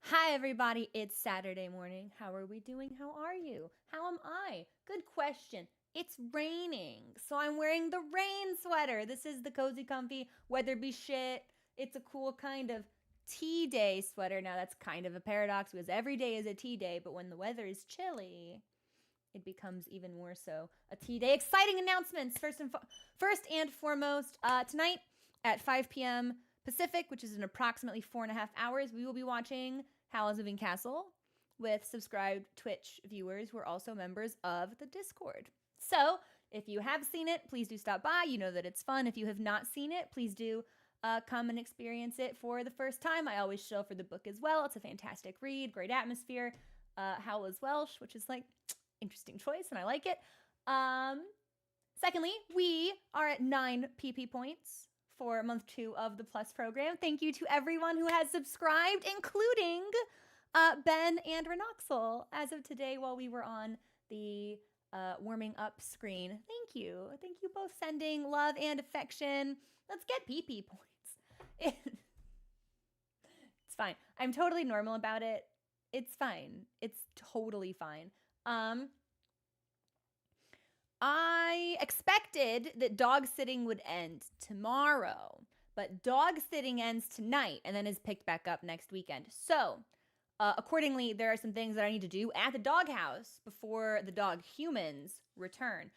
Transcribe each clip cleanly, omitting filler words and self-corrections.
Hi, everybody. It's Saturday morning. How are we doing? How are you? How am I? Good question. It's raining, so I'm wearing the rain sweater. This is the Cozy Comfy Weather Be Shit. It's a cool kind of tea day sweater. Now, that's kind of a paradox because every day is a tea day, but when the weather is chilly, it becomes even more so a tea day. Exciting announcements. First and foremost, tonight at 5 p.m. Pacific, which is in approximately 4.5 hours, we will be watching Howl's Moving Castle with subscribed Twitch viewers who are also members of the Discord. So, if you have seen it, please do stop by. You know that it's fun. If you have not seen it, please do come and experience it for the first time. I always show for the book as well. It's a fantastic read, great atmosphere. Howl is Welsh, which is like interesting choice, and I like it. Secondly, we are at 9 PP points for month 2 of the Plus program. Thank you to everyone who has subscribed, including Ben and Renoxel, as of today while we were on the warming up screen. Thank you. Thank you both sending love and affection. Let's get PP points. It's fine. I'm totally normal about it. It's fine. It's totally fine. I expected that dog sitting would end tomorrow, but dog sitting ends tonight and then is picked back up next weekend. So, accordingly, there are some things that I need to do at the doghouse before the dog humans return.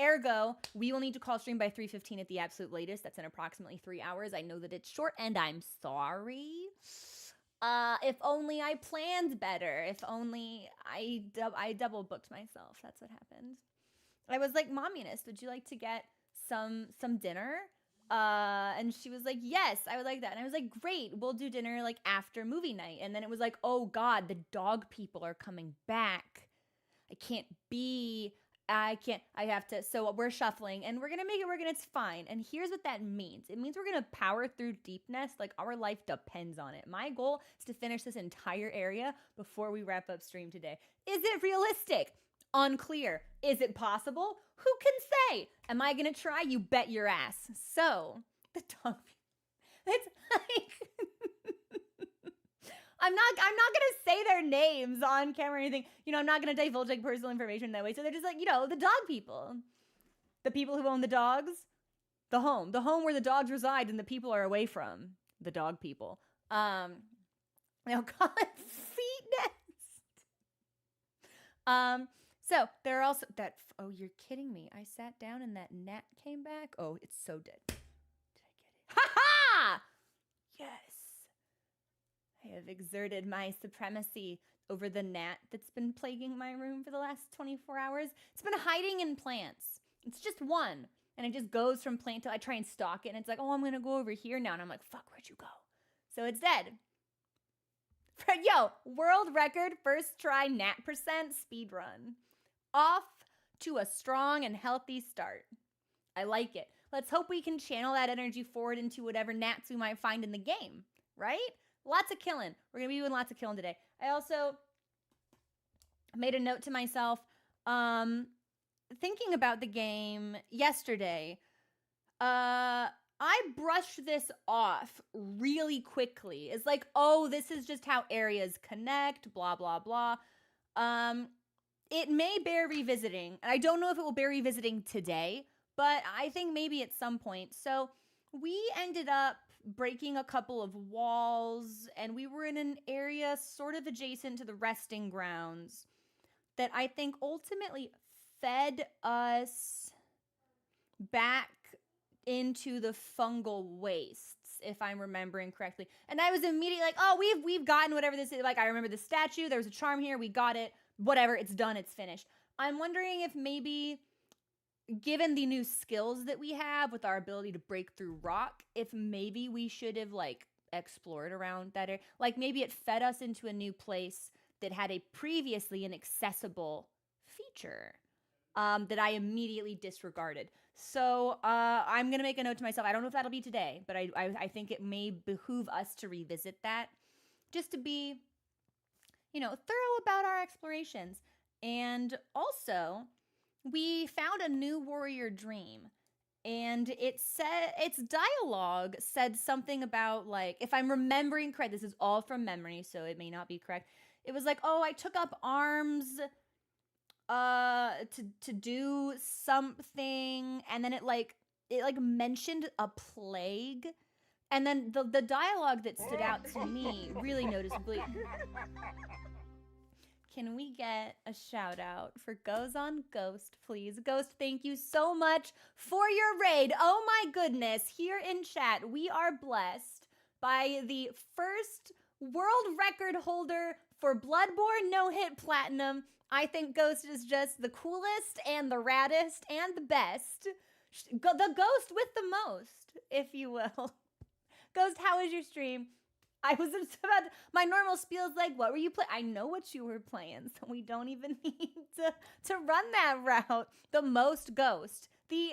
Ergo, we will need to call stream by 3:15 at the absolute latest. That's in approximately 3 hours. I know that it's short, and I'm sorry. If only I planned better. If only I double booked myself. That's what happened. I was like, Momminess, would you like to get some dinner? And she was like, yes, I would like that. And I was like, great, we'll do dinner like after movie night. And then it was like, oh God, the dog people are coming back. I have to, so we're shuffling and we're gonna make it work and it's fine. And here's what that means. It means we're gonna power through Deepnest, like our life depends on it. My goal is to finish this entire area before we wrap up stream today. Is it realistic? Unclear. Is it possible? Who can say? Am I gonna try? You bet your ass. So, the dog, it's like, I'm not gonna say their names on camera or anything. You know, I'm not gonna divulge like personal information that way. So they're just like, you know, the dog people. The people who own the dogs. The home where the dogs reside and the people are away from. The dog people. They'll call it feet nest. So there are also that, oh, you're kidding me. I sat down and that gnat came back. Oh, it's so dead. Did I get it? Ha ha! Yes. I have exerted my supremacy over the gnat that's been plaguing my room for the last 24 hours. It's been hiding in plants. It's just one. And it just goes from plant to I try and stalk it. And it's like, oh, I'm going to go over here now. And I'm like, fuck, where'd you go? So it's dead. Yo, world record first try gnat percent speed run. Off to a strong and healthy start. I like it. Let's hope we can channel that energy forward into whatever gnats we might find in the game, right? Lots of killing. We're going to be doing lots of killing today. I also made a note to myself, thinking about the game yesterday, I brushed this off really quickly. It's like, oh, this is just how areas connect, blah, blah, blah. It may bear revisiting. And I don't know if it will bear revisiting today, but I think maybe at some point. So we ended up breaking a couple of walls, and we were in an area sort of adjacent to the resting grounds that I think ultimately fed us back into the fungal wastes, if I'm remembering correctly. And I was immediately like, oh, we've gotten whatever this is. Like, I remember the statue. There was a charm here. We got it. Whatever. It's done. It's finished. I'm wondering if maybe, given the new skills that we have with our ability to break through rock, if maybe we should have like explored around that area. Like maybe it fed us into a new place that had a previously inaccessible feature that I immediately disregarded. So I'm going to make a note to myself. I don't know if that'll be today, but I think it may behoove us to revisit that just to be, thorough about our explorations. And also, we found a new warrior dream. and it said its dialogue said something about like, if I'm remembering correct, this is all from memory, so it may not be correct. It was like, oh, I took up arms to do something, and then it mentioned a plague, and then the dialogue that stood out to me really noticeably. Can we get a shout out for Goes on Ghost, please? Ghost, thank you so much for your raid. Oh my goodness. Here in chat, we are blessed by the first world record holder for Bloodborne no-hit platinum. I think Ghost is just the coolest and the raddest and the best. The Ghost with the most, if you will. Ghost, how was your stream? I was about my normal spiel is like, what were you playing? I know what you were playing, so we don't even need to run that route. The most Ghost. I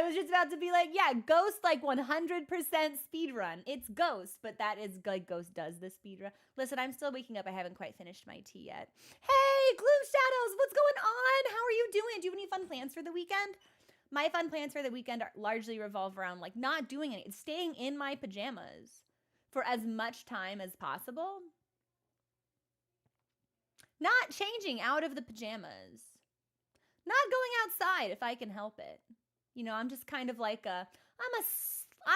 was just about to be like, yeah, Ghost 100% speed run. It's Ghost, but that is like Ghost does the speed run. Listen, I'm still waking up. I haven't quite finished my tea yet. Hey, Gloom Shadows, what's going on? How are you doing? Do you have any fun plans for the weekend? My fun plans for the weekend largely revolve around not doing anything, staying in my pajamas for as much time as possible. Not changing out of the pajamas. Not going outside if I can help it. You know, I'm just kind of like I'm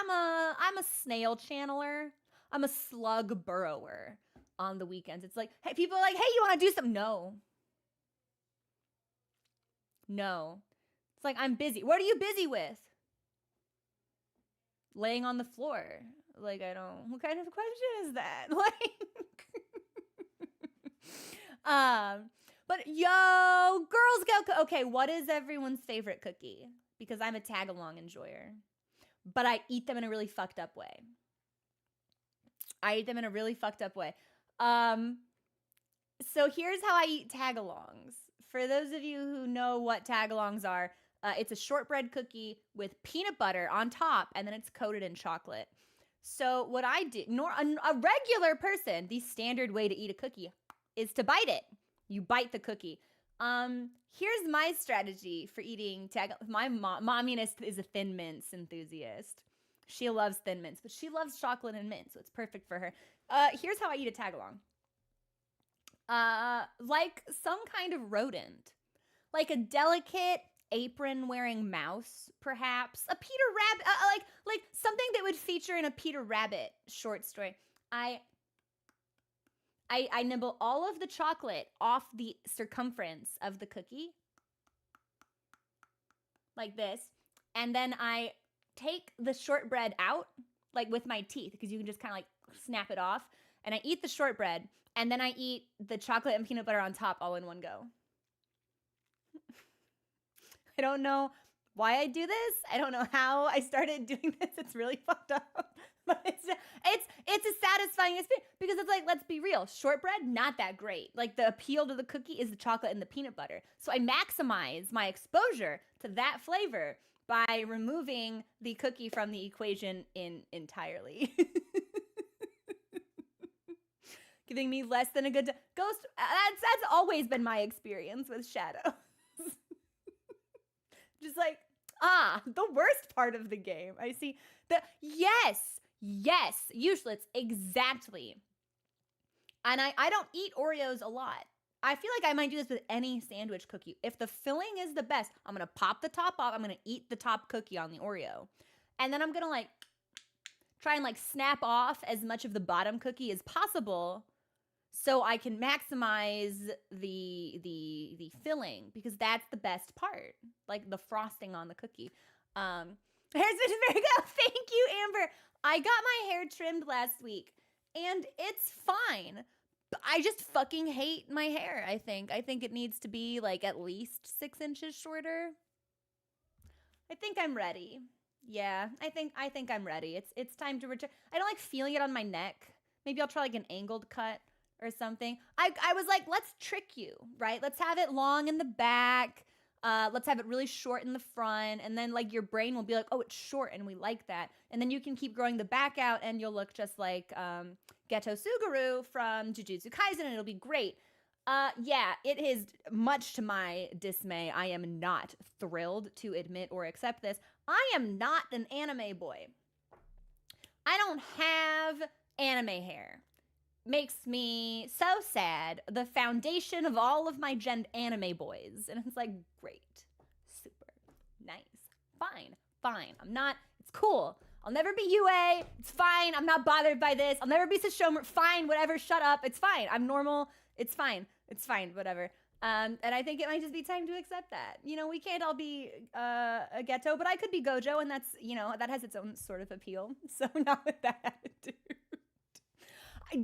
a snail channeler. I'm a slug burrower on the weekends. It's like, hey, people are like, hey, you want to do something? No. It's like, I'm busy. What are you busy with? Laying on the floor. Like, I don't, what kind of question is that? But yo, Girl Scout, okay, what is everyone's favorite cookie? Because I'm a tag-along enjoyer. But I eat them in a really fucked up way. So here's how I eat tag-alongs. For those of you who know what tag-alongs are, it's a shortbread cookie with peanut butter on top, and then it's coated in chocolate. So what I do, a regular person, the standard way to eat a cookie is to bite it. You bite the cookie. Here's my strategy for eating tag. My mommy is a Thin Mints enthusiast. She loves Thin Mints, but she loves chocolate and mint, so it's perfect for her. Here's how I eat a tag-along. Like some kind of rodent. Like a delicate apron-wearing mouse, perhaps. A Peter Rabbit, like something that would feature in a Peter Rabbit short story. I nibble all of the chocolate off the circumference of the cookie, like this, and then I take the shortbread out, like with my teeth, because you can just kind of like snap it off, and I eat the shortbread, and then I eat the chocolate and peanut butter on top all in one go. I don't know why I do this. I don't know how I started doing this. It's really fucked up. But it's a satisfying experience because it's like, let's be real, shortbread, not that great. Like the appeal to the cookie is the chocolate and the peanut butter. So I maximize my exposure to that flavor by removing the cookie from the equation entirely. Giving me less than a good Ghost. That's always been my experience with Shadow. Just like, the worst part of the game. I see yes, Useless, exactly. And I don't eat Oreos a lot. I feel like I might do this with any sandwich cookie. If the filling is the best, I'm going to pop the top off. I'm going to eat the top cookie on the Oreo. And then I'm going to try and snap off as much of the bottom cookie as possible so I can maximize the filling, because that's the best part, like the frosting on the cookie. Here's Virgo. Thank you, Amber. I got my hair trimmed last week, and it's fine. But I just fucking hate my hair. I think it needs to be at least 6 inches shorter. I think I'm ready. Yeah, I think I'm ready. It's time to return. I don't like feeling it on my neck. Maybe I'll try an angled cut or something. I was like, let's trick you, right? Let's have it long in the back. Let's have it really short in the front. And then your brain will be like, oh, it's short and we like that. And then you can keep growing the back out and you'll look just like Geto Suguru from Jujutsu Kaisen, and it'll be great. Yeah, it is much to my dismay. I am not thrilled to admit or accept this. I am not an anime boy. I don't have anime hair. Makes me so sad. The foundation of all of my gen anime boys. And it's like, great. Super. Nice. Fine. I'm not, it's cool. I'll never be UA. It's fine. I'm not bothered by this. I'll never be Sashomer. Fine, whatever. Shut up. It's fine. I'm normal. It's fine. Whatever. And I think it might just be time to accept that. You know, we can't all be a ghetto, but I could be Gojo, and that's, you know, that has its own sort of appeal. So not with that attitude.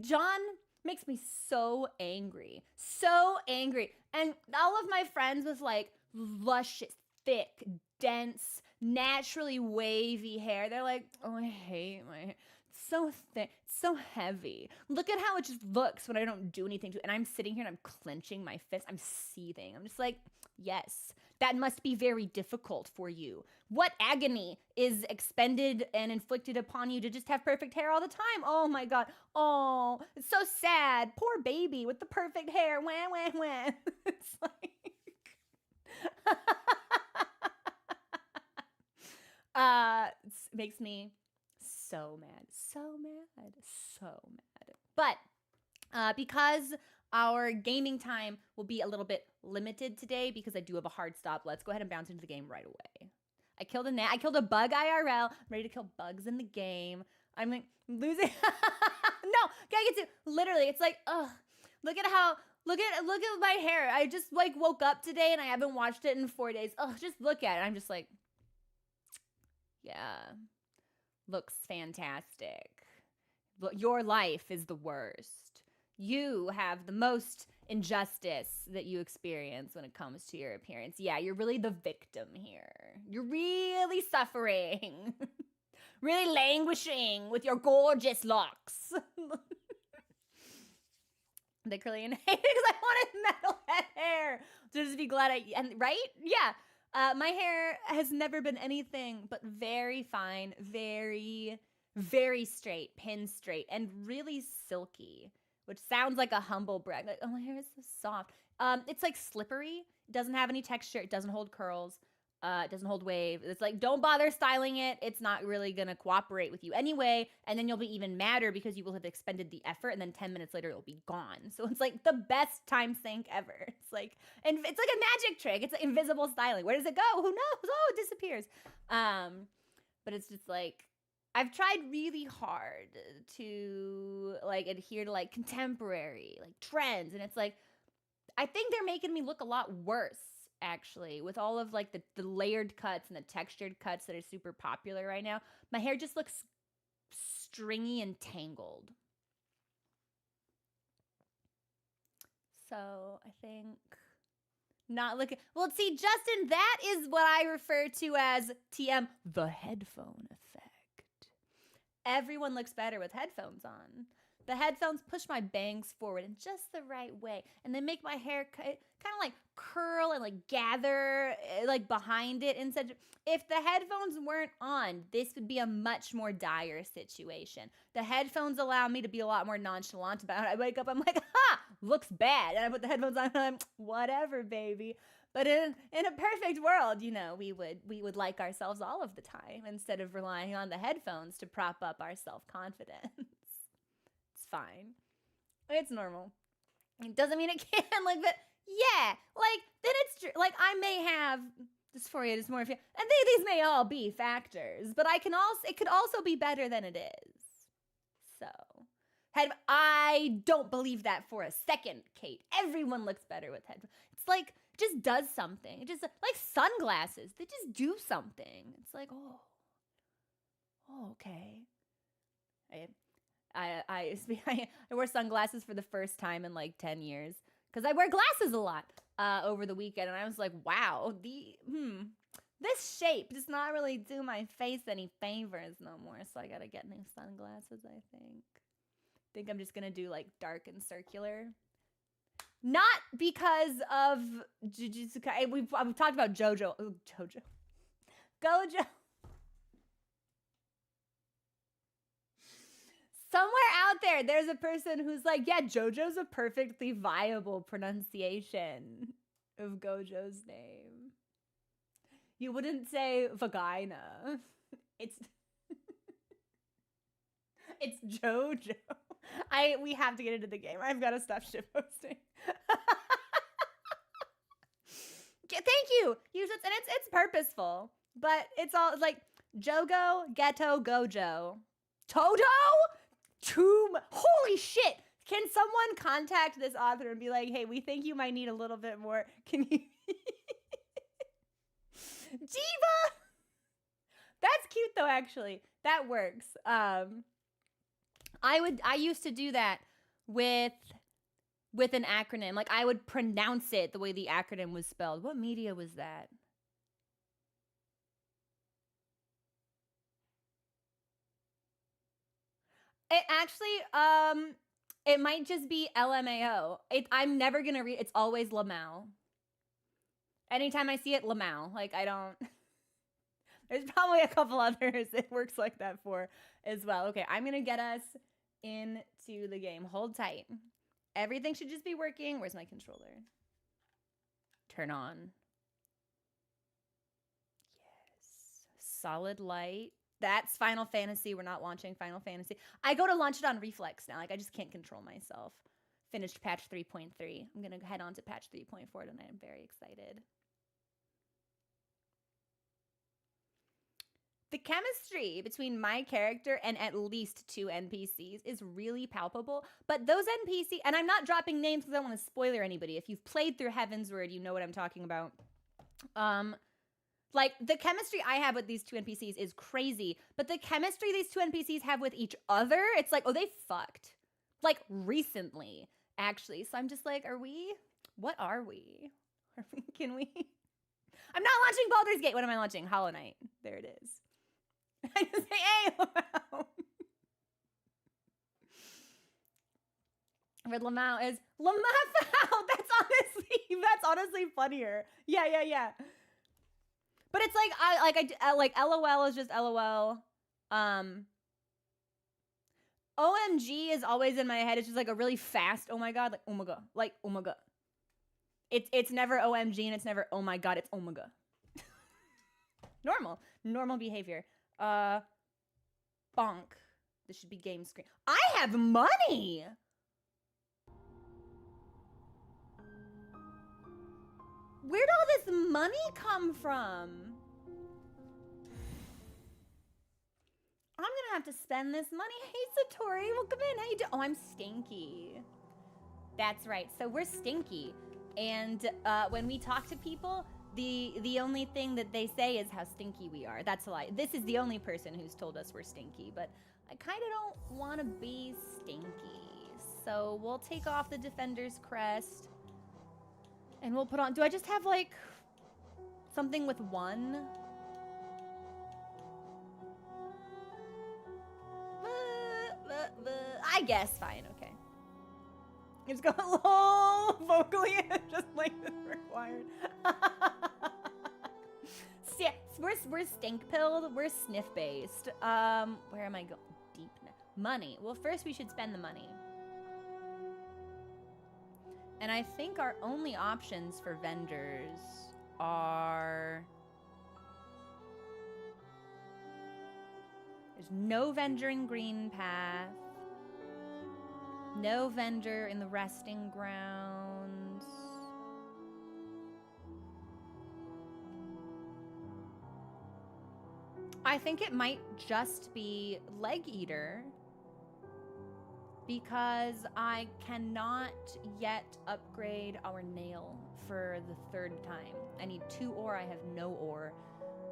John makes me so angry. So angry. And all of my friends with like luscious, thick, dense, naturally wavy hair, they're like, oh, I hate my hair. It's so thick, it's so heavy. Look at how it just looks when I don't do anything to it. And I'm sitting here and I'm clenching my fist. I'm seething. I'm just like, yes, that must be very difficult for you. What agony is expended and inflicted upon you to just have perfect hair all the time? Oh my God. Oh, it's so sad. Poor baby with the perfect hair. Wah, wah, wah. It's like... it makes me so mad. But because our gaming time will be a little bit limited today because I do have a hard stop, let's go ahead and bounce into the game right away. I killed a bug IRL. I'm ready to kill bugs in the game. I'm like losing. No, gotta get to literally. It's like, ugh. Look at my hair. I just like woke up today and I haven't watched it in 4 days. Ugh, just look at it. I'm just like, yeah, looks fantastic. Your life is the worst. You have the most injustice that you experience when it comes to your appearance. Yeah, you're really the victim here. You're really suffering. Really languishing with your gorgeous locks. The curly and because I wanted metalhead hair. To just be glad right? Yeah. My hair has never been anything but very fine, very, very straight, pin straight, and really silky, which sounds like a humble brag. Like, oh, my hair is so soft. It's like slippery. It doesn't have any texture. It doesn't hold curls. It doesn't hold wave. It's like, don't bother styling it. It's not really going to cooperate with you anyway. And then you'll be even madder because you will have expended the effort. And then 10 minutes later, it'll be gone. So it's like the best time sink ever. It's like, and it's like a magic trick. It's like invisible styling. Where does it go? Who knows? Oh, it disappears. But it's just like, I've tried really hard to like adhere to like contemporary like trends. And it's like, I think they're making me look a lot worse, actually, with all of like the layered cuts and the textured cuts that are super popular right now. My hair just looks stringy and tangled. So I think not looking... Well, see, Justin, that is what I refer to as TM, the headphone effect. Everyone looks better with headphones on. The headphones push my bangs forward in just the right way. And they make my hair kind of like curl and like gather like behind it. Instead, if the headphones weren't on, this would be a much more dire situation. The headphones allow me to be a lot more nonchalant about it. I wake up, I'm like, ha, looks bad. And I put the headphones on and I'm, whatever, baby. But in a perfect world, you know, we would like ourselves all of the time instead of relying on the headphones to prop up our self-confidence. Fine. It's normal. It doesn't mean it can't, like, but yeah, like, then it's true. Like, I may have dysphoria, dysmorphia, and these may all be factors, but it could also be better than it is. So, I don't believe that for a second, Kate. Everyone looks better with headphones. It's like, it just does something. It just, like sunglasses, they just do something. It's like, oh, okay. I wore sunglasses for the first time in like 10 years because I wear glasses a lot over the weekend. And I was like, wow, this shape does not really do my face any favors no more. So I got to get new sunglasses, I think I'm just going to do like dark and circular. Not because of Jujutsu Kaisen. We've talked about Gojo. Somewhere out there, there's a person who's like, yeah, Jojo's a perfectly viable pronunciation of Gojo's name. You wouldn't say vagina. It's it's Jojo. We have to get into the game. I've got to stop shitposting. Thank you. It's purposeful, but it's all like Jogo, Ghetto, Gojo, Todo. Holy shit! Can someone contact this author and be like, "Hey, we think you might need a little bit more. Can you?" Jiva. That's cute though. Actually, that works. I used to do that with an acronym. Like I would pronounce it the way the acronym was spelled. What media was that? It actually, it might just be LMAO. I'm never gonna read. It's always Lamau. Anytime I see it, Lamau. Like I don't. There's probably a couple others it works like that for as well. Okay, I'm gonna get us into the game. Hold tight. Everything should just be working. Where's my controller? Turn on. Yes. Solid light. That's Final Fantasy. We're not launching Final Fantasy. I go to launch it on Reflex now. Like, I just can't control myself. Finished patch 3.3. I'm going to head on to patch 3.4 tonight. I'm very excited. The chemistry between my character and at least 2 NPCs is really palpable. But those NPCs, and I'm not dropping names because I don't want to spoiler anybody. If you've played through Heavensward, you know what I'm talking about. Like, the chemistry I have with these 2 NPCs is crazy. But the chemistry these 2 NPCs have with each other, it's like, oh, they fucked. Like, recently, actually. So I'm just like, what are we? Can we? I'm not launching Baldur's Gate. What am I launching? Hollow Knight. There it is. I just say, hey, wow. Red Lamau is Lamau. That's honestly funnier. Yeah. But it's like LOL is just LOL. OMG is always in my head. It's just like a really fast oh my god, like oh my god, like oh my god. It's never OMG and it's never oh my god, it's oh my god. Normal behavior. Bonk. This should be game screen. I have money. Where'd all this money come from? I'm gonna have to spend this money. Hey, Satori, welcome in. How you doing? Oh, I'm Stinky. That's right. So we're Stinky, and when we talk to people, the only thing that they say is how stinky we are. That's a lie. This is the only person who's told us we're stinky, but I kind of don't want to be stinky. So we'll take off the Defender's crest, and we'll put on. Do I just have like something with 1? I guess fine. Okay. It's going low vocally, just like this required. Yeah, we're stink pilled. We're sniff based. Where am I going? Deep money. Well, first we should spend the money. And I think our only options for vendors are. There's no vendor in Green Path. No vendor in the Resting Grounds. I think it might just be Leg Eater because I cannot yet upgrade our nail for the 3rd time. I need 2 ore. I have no ore.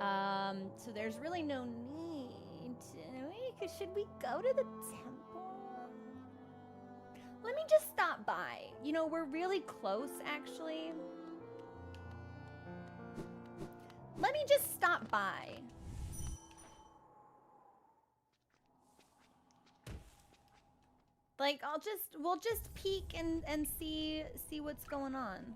So there's really no need. Should we go to the temple? Let me just stop by. You know, we're really close, actually. Let me just stop by. Like, we'll just peek and see what's going on.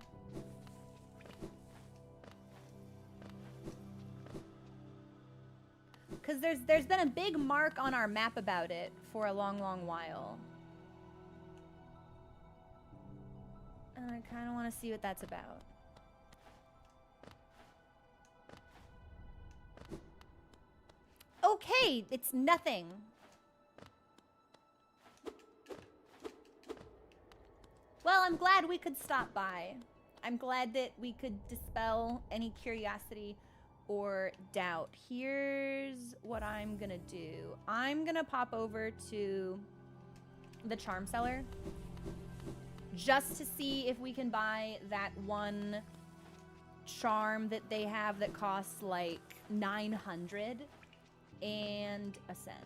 Because there's been a big mark on our map about it for a long, long while. And I kind of want to see what that's about. Okay, it's nothing. Well, I'm glad we could stop by. I'm glad that we could dispel any curiosity or doubt. Here's what I'm gonna do. I'm gonna pop over to the charm cellar just to see if we can buy that one charm that they have that costs like 900 and ascend.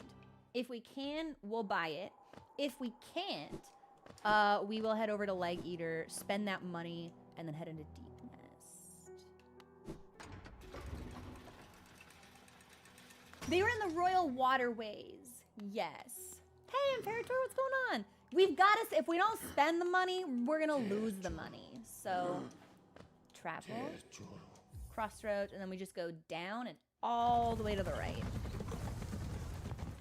If we can, we'll buy it. If we can't, we will head over to Leg Eater, spend that money, and then head into Deep Nest. They were in the Royal Waterways. Yes. Hey, Imperator, what's going on? We've got to, if we don't spend the money, we're going to lose the money. So, travel, crossroads, and then we just go down and all the way to the right.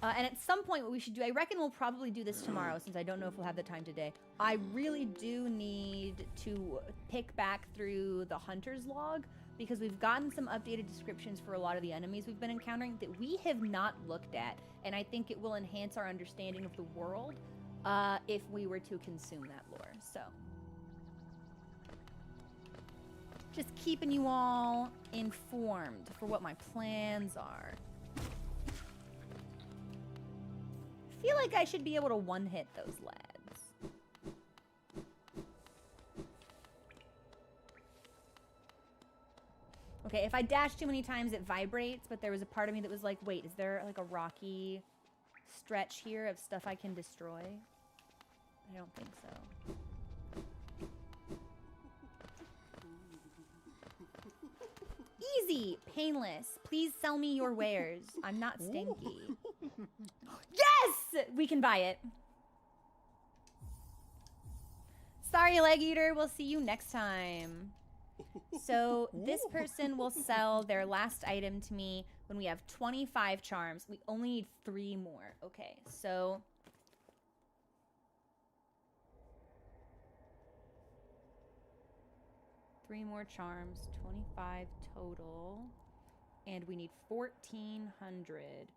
And at some point, what we should do, I reckon we'll probably do this tomorrow, since I don't know if we'll have the time today. I really do need to pick back through the Hunter's Log, because we've gotten some updated descriptions for a lot of the enemies we've been encountering that we have not looked at, and I think it will enhance our understanding of the world if we were to consume that lore. So, just keeping you all informed for what my plans are. I feel like I should be able to one-hit those lads. Okay, if I dash too many times, it vibrates, but there was a part of me that was like, wait, is there like a rocky stretch here of stuff I can destroy? I don't think so. Easy, painless. Please sell me your wares. I'm not stinky. Yes! We can buy it. Sorry, Leg Eater. We'll see you next time. So this person will sell their last item to me when we have 25 charms. We only need 3 more. Okay, so... Three more charms, 25 total. And we need 1,400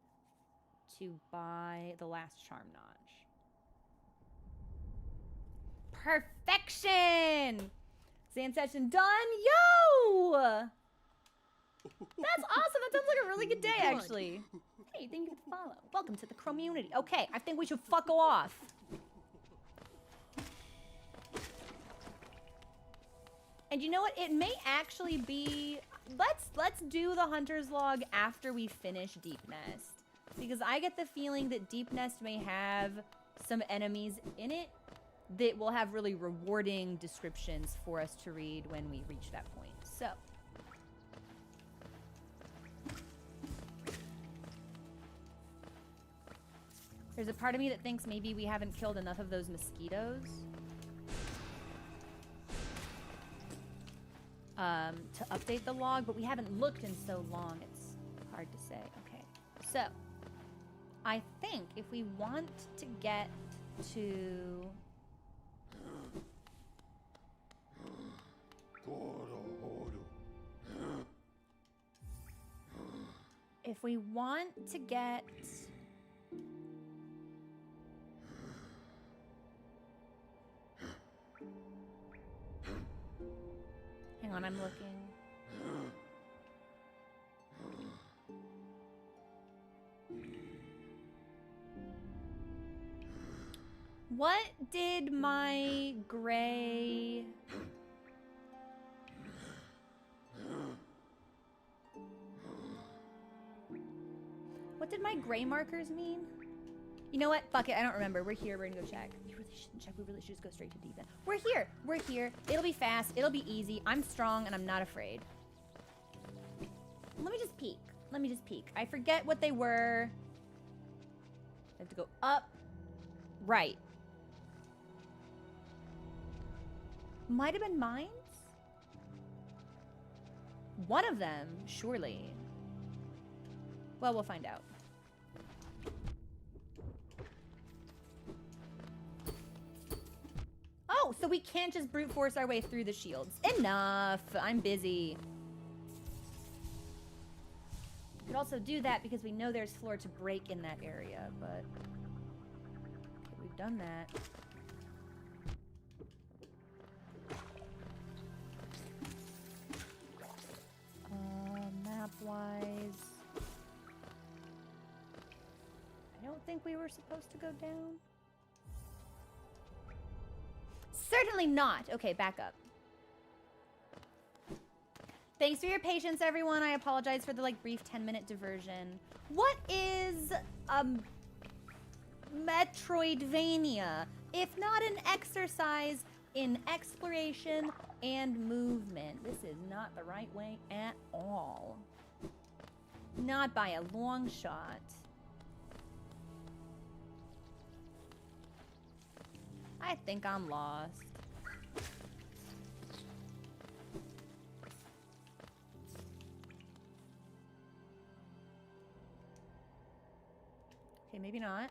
to buy the last charm notch. Perfection! Sand session done. Yo! That's awesome. That sounds like a really good day, actually. Hey, thank you for the follow. Welcome to the community. Okay, I think we should fuck go off. And you know what? It may actually be... Let's do the Hunter's Log after we finish Deep Nest. Because I get the feeling that Deep Nest may have some enemies in it that will have really rewarding descriptions for us to read when we reach that point. So... There's a part of me that thinks maybe we haven't killed enough of those mosquitoes. To update the log, but we haven't looked in so long, it's hard to say. Okay, so I think if we want to get to... If we want to get... Hang on, I'm looking. What did my gray... What did my gray markers mean? You know what? Fuck it. I don't remember. We're here. We're gonna go check. We really shouldn't check. We really should just go straight to deep end. We're here. We're here. It'll be fast. It'll be easy. I'm strong and I'm not afraid. Let me just peek. Let me just peek. I forget what they were. I have to go up. Right. Might have been mines? One of them, surely. Well, we'll find out. Oh, so we can't just brute force our way through the shields. Enough. I'm busy. We could also do that because we know there's floor to break in that area, but okay, we've done that. Map-wise, I don't think we were supposed to go down. Certainly not. Okay, back up. Thanks for your patience, everyone. I apologize for the brief 10-minute diversion. What is Metroidvania if not an exercise in exploration and movement? This is not the right way at all. Not by a long shot. I think I'm lost. Okay, maybe not.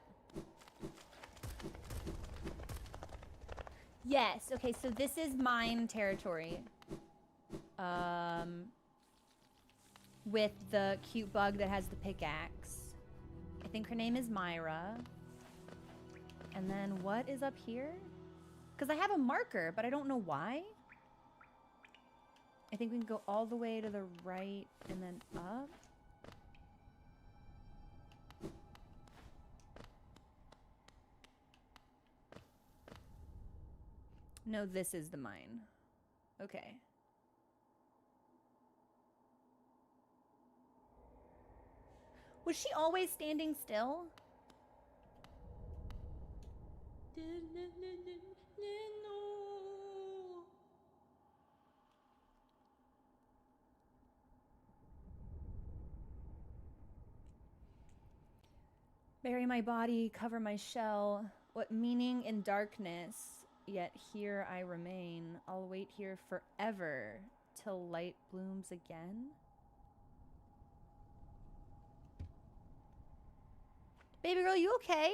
Yes, okay, so this is mine territory. With the cute bug that has the pickaxe. I think her name is Myra. And then what is up here? Because I have a marker, but I don't know why. I think we can go all the way to the right and then up. No, this is the mine. Okay. Was she always standing still? Bury my body, cover my shell. What meaning in darkness? Yet here I remain. I'll wait here forever till light blooms again. Baby girl, you okay?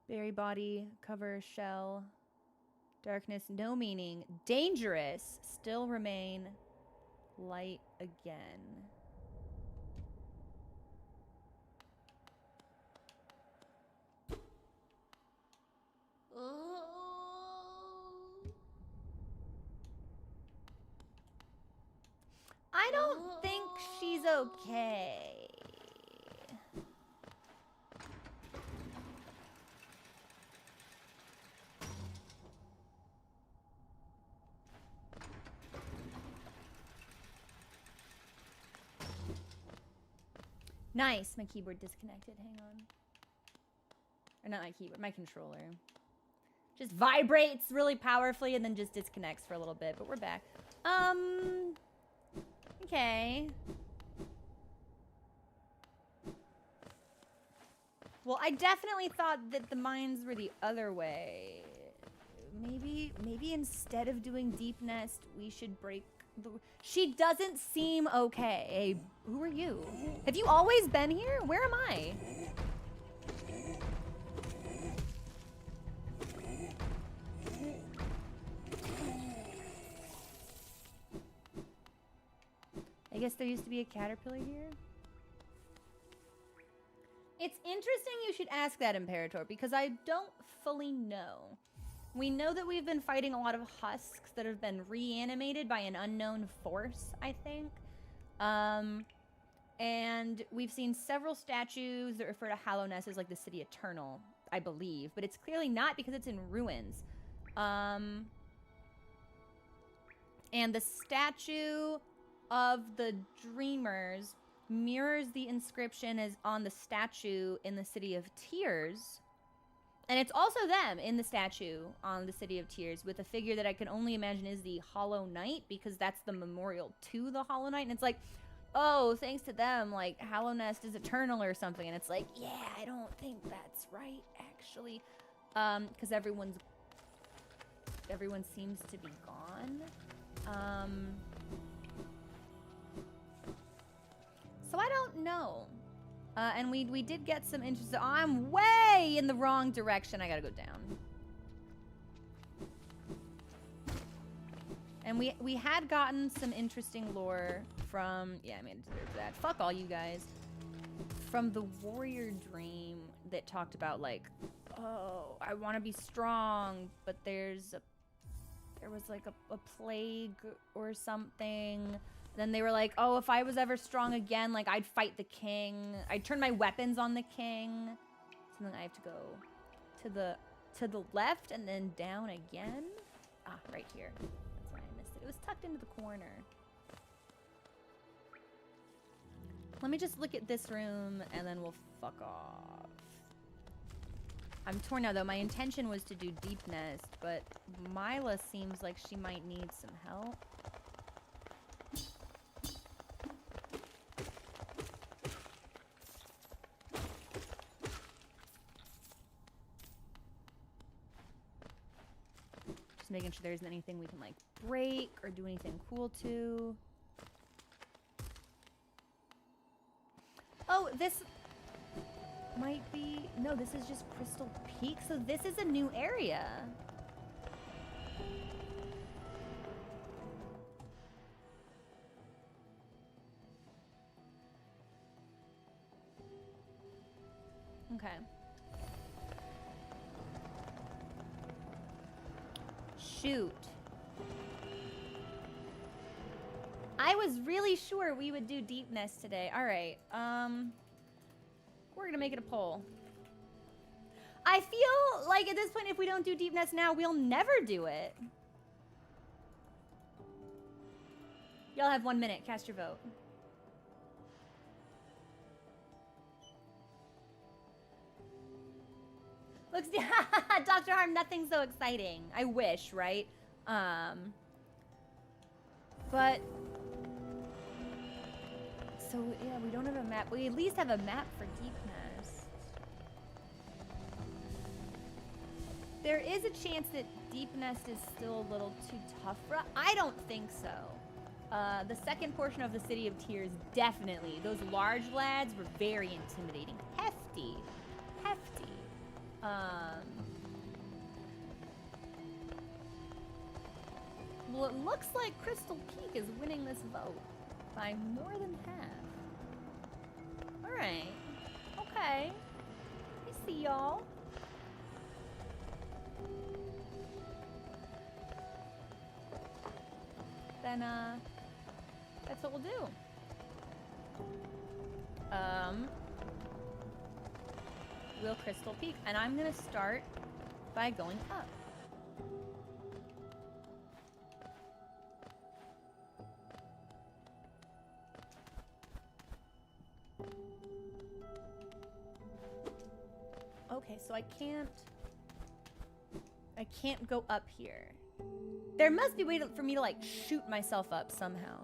Bury body, cover shell. Darkness, no meaning. Dangerous, still remain. Light again. I don't think she's okay. Nice, my keyboard disconnected, hang on. Or not my keyboard, my controller. Just vibrates really powerfully and then just disconnects for a little bit, but we're back. Okay. Well, I definitely thought that the mines were the other way. Maybe instead of doing Deep Nest, we should break the... She doesn't seem okay. Who are you? Have you always been here? Where am I? I guess there used to be a caterpillar here. It's interesting you should ask that, Imperator, because I don't fully know. We know that we've been fighting a lot of husks that have been reanimated by an unknown force, I think. And we've seen several statues that refer to Hallownest as like the City Eternal, I believe. But it's clearly not because it's in ruins. And the statue of the Dreamers mirrors the inscription as on the statue in the City of Tears. And it's also them in the statue on the City of Tears with a figure that I can only imagine is the Hollow Knight, because that's the memorial to the Hollow Knight. And it's like, oh, thanks to them, like, Hallownest is eternal or something. And it's like, yeah, I don't think that's right, actually. Because everyone seems to be gone. So I don't know. And we did get some interest. I'm way in the wrong direction. I gotta go down. And we had gotten some interesting lore from... Yeah, I mean, I deserve that. Fuck all you guys. From the warrior dream that talked about, like, oh, I want to be strong, but there was like a plague or something. Then they were like, oh, if I was ever strong again, like, I'd fight the king. I'd turn my weapons on the king. So then I have to go to the left and then down again. Ah, right here. That's why I missed it. It was tucked into the corner. Let me just look at this room and then we'll fuck off. I'm torn now though. My intention was to do Deep Nest, but Mila seems like she might need some help. Just making sure there isn't anything we can like break or do anything cool to. Oh, this might be... No, this is just Crystal Peak. So this is a new area. Okay. Shoot. I was really sure we would do Deep Nest today. All right. We're gonna make it a poll. I feel like at this point, if we don't do Deep Nest now, we'll never do it. Y'all have 1 minute. Cast your vote. Looks, Dr. Harm, nothing so exciting. I wish, right? But... So, yeah, we don't have a map. We at least have a map for Deep Nest. There is a chance that Deep Nest is still a little too tough for us. I don't think so. The second portion of the City of Tears, definitely. Those large lads were very intimidating. Hefty. Hefty. Well, it looks like Crystal Peak is winning this vote by more than half. Alright. Okay. I see y'all. Then, that's what we'll do. We'll Crystal Peak. And I'm gonna start by going up. Okay, so I can't go up here. There must be a way for me to like shoot myself up somehow.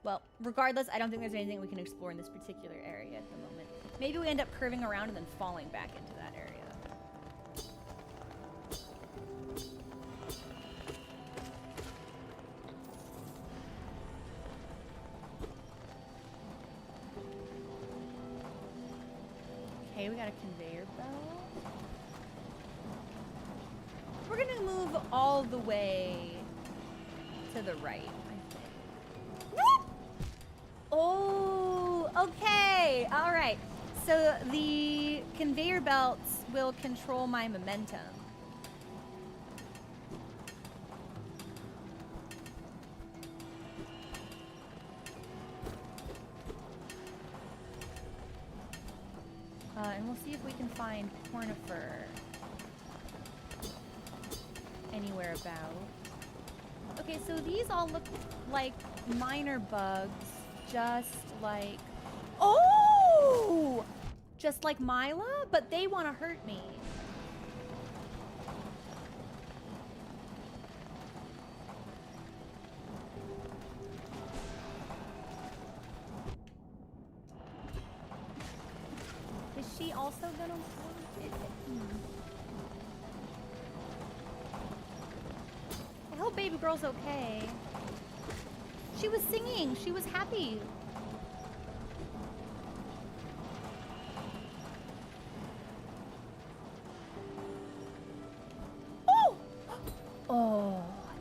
Well, regardless, I don't think there's anything we can explore in this particular area at the moment. Maybe we end up curving around and then falling back into that area. Okay, we got a conveyor belt. We're gonna move all the way to the right, I think. Oh, okay. All right. So the conveyor belts will control my momentum. And we'll see if we can find Cornifer anywhere about. Okay, so these all look like minor bugs, just like... Oh! Just like Mila, but they want to hurt me. Is she also gonna... I hope baby girl's okay. She was singing. She was happy.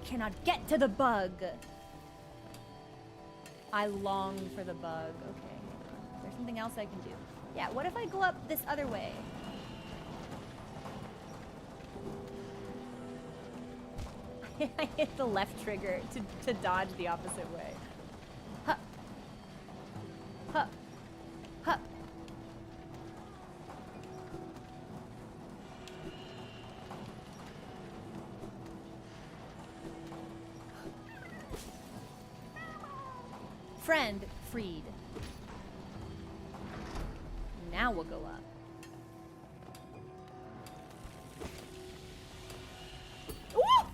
cannot get to the bug. I long for the bug. Okay, there's something else I can do. Yeah, what if I go up this other way? I hit the left trigger to dodge the opposite way. Huh. Huh. Huh. Friend freed. Now we'll go up. Ooh!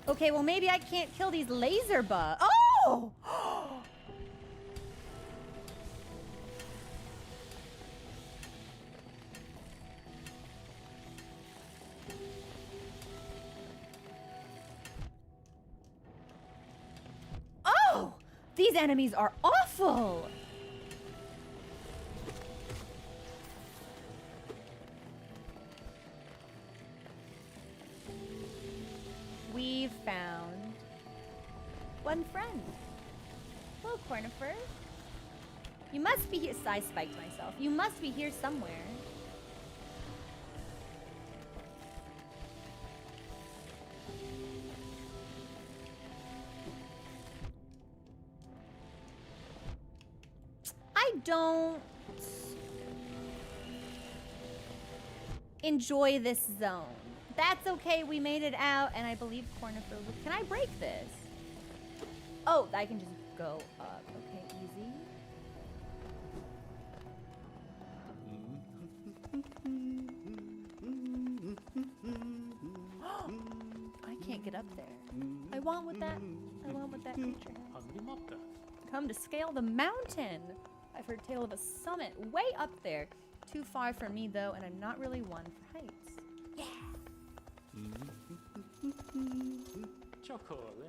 Okay, well maybe I can't kill these laser bugs. Oh! Oh! These enemies are awful! We've found one friend. Hello, Cornifer. You must be here. I spiked myself. You must be here somewhere. I don't enjoy this zone. That's okay, we made it out, and I believe Cornifer. Can I break this? Oh, I can just go up. Okay, easy. I can't get up there. I want what that creature has. Come to scale the mountain. I've heard tale of a summit way up there. Too far for me though, and I'm not really one for heights. Yeah.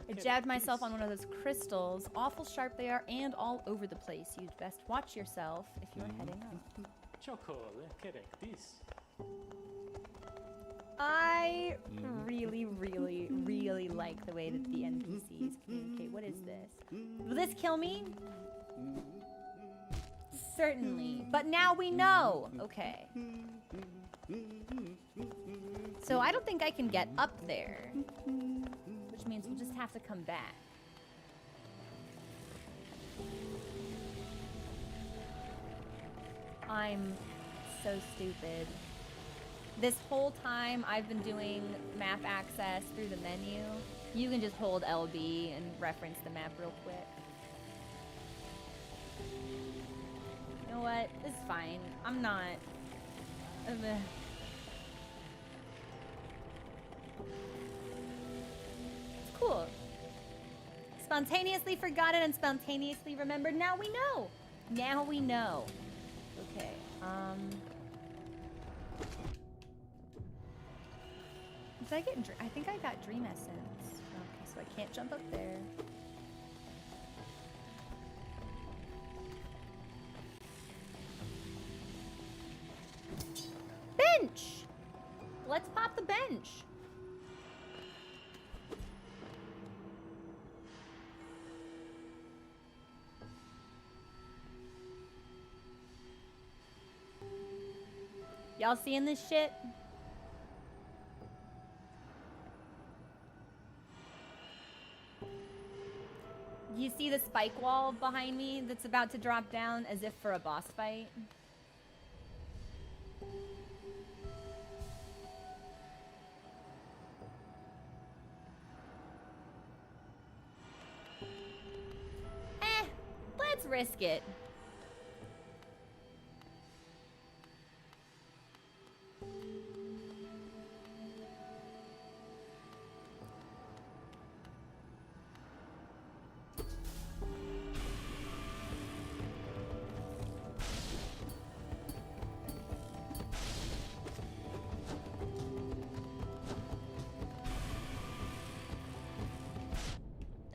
I jabbed myself on one of those crystals. Awful sharp they are and all over the place. You'd best watch yourself if you're heading up. I really, really, really like the way that the NPCs communicate. What is this? Will this kill me? Certainly. But now we know. Okay. So I don't think I can get up there. Which means we'll just have to come back. I'm so stupid. This whole time I've been doing map access through the menu. You can just hold LB and reference the map real quick. You know what? It's fine. I'm not... It's cool. Spontaneously forgot it and spontaneously remembered. Now we know. Now we know. Okay. Did I get... I think I got Dream Essence. Okay, so I can't jump up there. Bench! Let's pop the bench. Y'all seeing this shit? You see the spike wall behind me that's about to drop down as if for a boss fight? Let's risk it.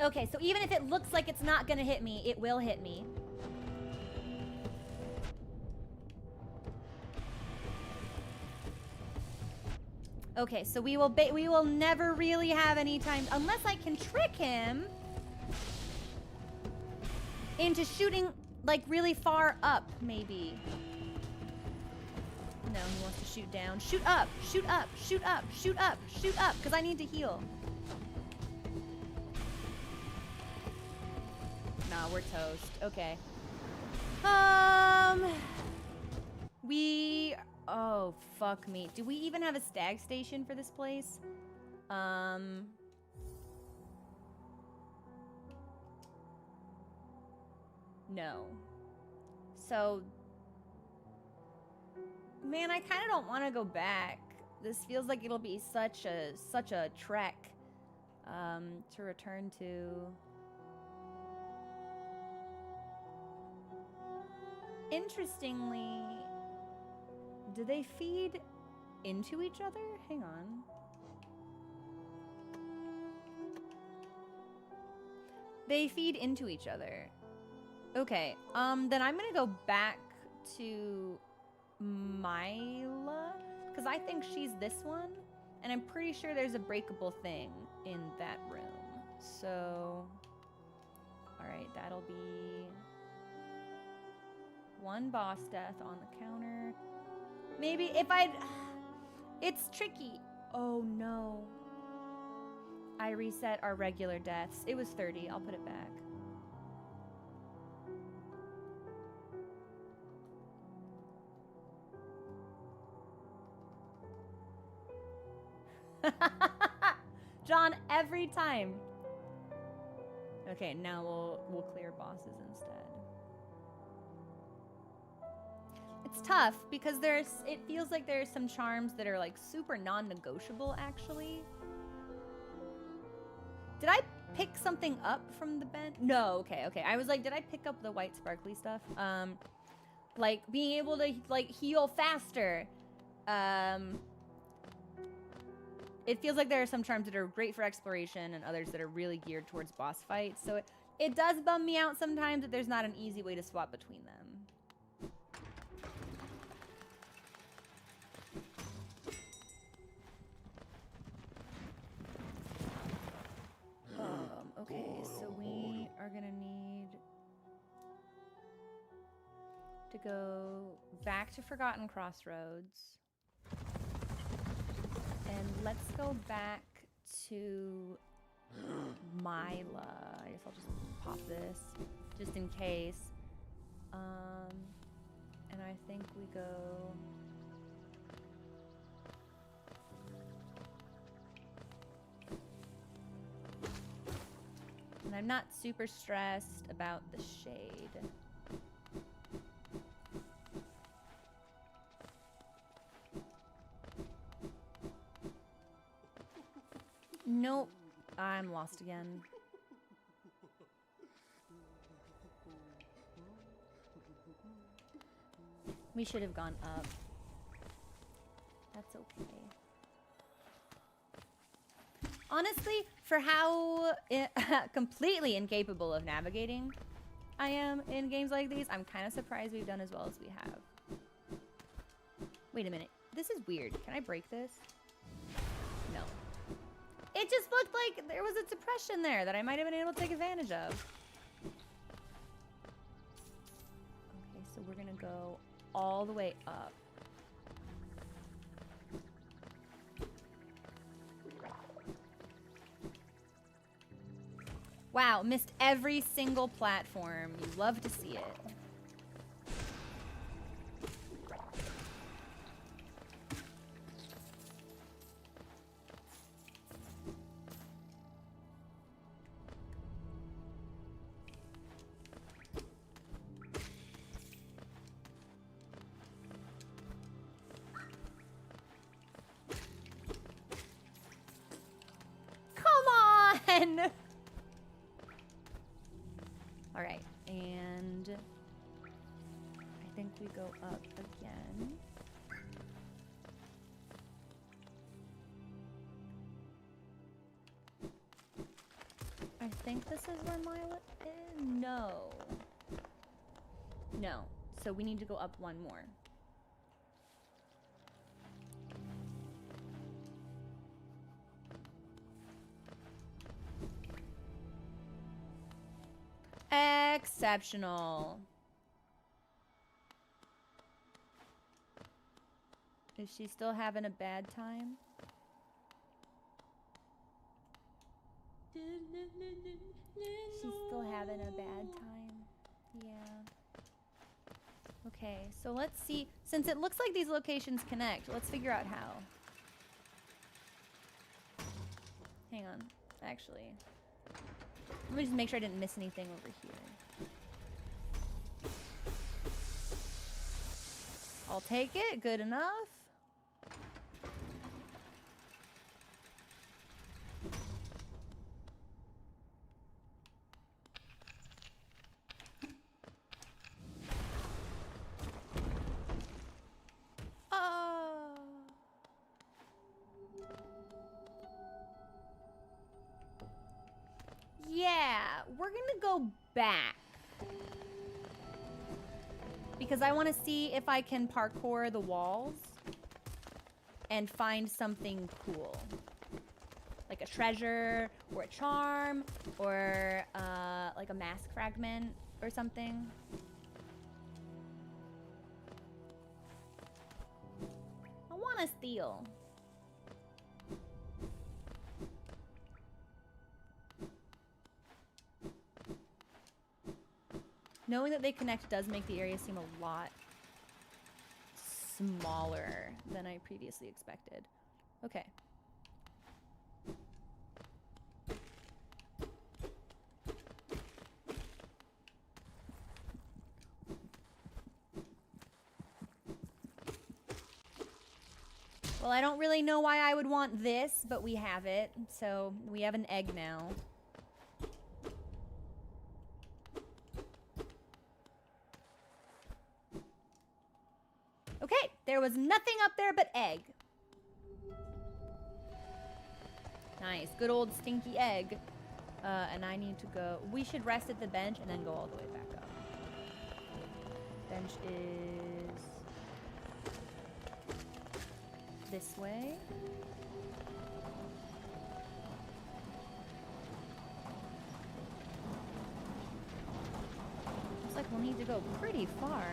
Okay, so even if it looks like it's not gonna hit me, it will hit me. Okay, so we will never really have any time unless I can trick him into shooting like really far up, maybe. No, he wants to shoot down. Shoot up, shoot up, shoot up, shoot up, shoot up, because I need to heal. Nah, we're toast. Okay. Oh, fuck me. Do we even have a stag station for this place? No. So, man, I kind of don't want to go back. This feels like it'll be such a trek to return to. Interestingly, do they feed into each other? Hang on. They feed into each other. Okay, then I'm gonna go back to Mila, because I think she's this one, and I'm pretty sure there's a breakable thing in that room. So, alright, that'll be one boss death on the counter. Maybe if I'd... It's tricky. Oh no. I reset our regular deaths. It was 30. I'll put it back. John, every time. Okay, now we'll clear bosses instead. It's tough because it feels like there's some charms that are like super non-negotiable actually. Did I pick something up from the bench? No, okay. I was like, did I pick up the white sparkly stuff? Like being able to like heal faster. It feels like there are some charms that are great for exploration and others that are really geared towards boss fights. So it does bum me out sometimes that there's not an easy way to swap between them. Okay, so we are gonna need to go back to Forgotten Crossroads. And let's go back to Mila. I guess I'll just pop this just in case. And I think we go... And I'm not super stressed about the shade. Nope. I'm lost again. We should have gone up. That's okay. Honestly, for how completely incapable of navigating I am in games like these, I'm kind of surprised we've done as well as we have. Wait a minute. This is weird. Can I break this? No. It just looked like there was a suppression there that I might have been able to take advantage of. Okay, so we're gonna go all the way up. Wow, missed every single platform. You love to see it. Come on! Alright, and I think we go up again. I think this is where Mila is. No. No. So we need to go up one more. Exceptional. Is she still having a bad time? She's still having a bad time. Yeah. Okay, so let's see. Since it looks like these locations connect, let's figure out how. Hang on. Actually, let me just make sure I didn't miss anything over here. I'll take it. Good enough. Yeah, we're gonna go back. Because I want to see if I can parkour the walls and find something cool. Like a treasure, or a charm, or like a mask fragment or something. I want to steal. Knowing that they connect does make the area seem a lot smaller than I previously expected. Okay. Well, I don't really know why I would want this, but we have it. So we have an egg now. Okay, there was nothing up there but egg. Nice, good old stinky egg. And I need to go. We should rest at the bench and then go all the way back up. Bench is this way. Looks like we'll need to go pretty far.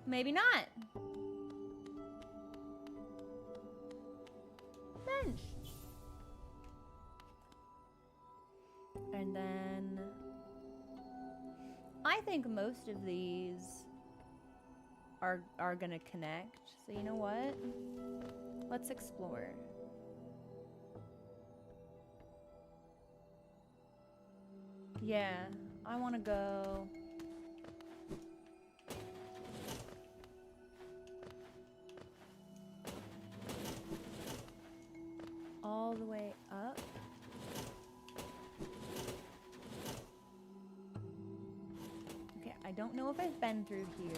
Maybe not. Bench. And then I think most of these are gonna connect. So you know what? Let's explore. Yeah, I wanna go. All the way up. Okay, I don't know if I've been through here.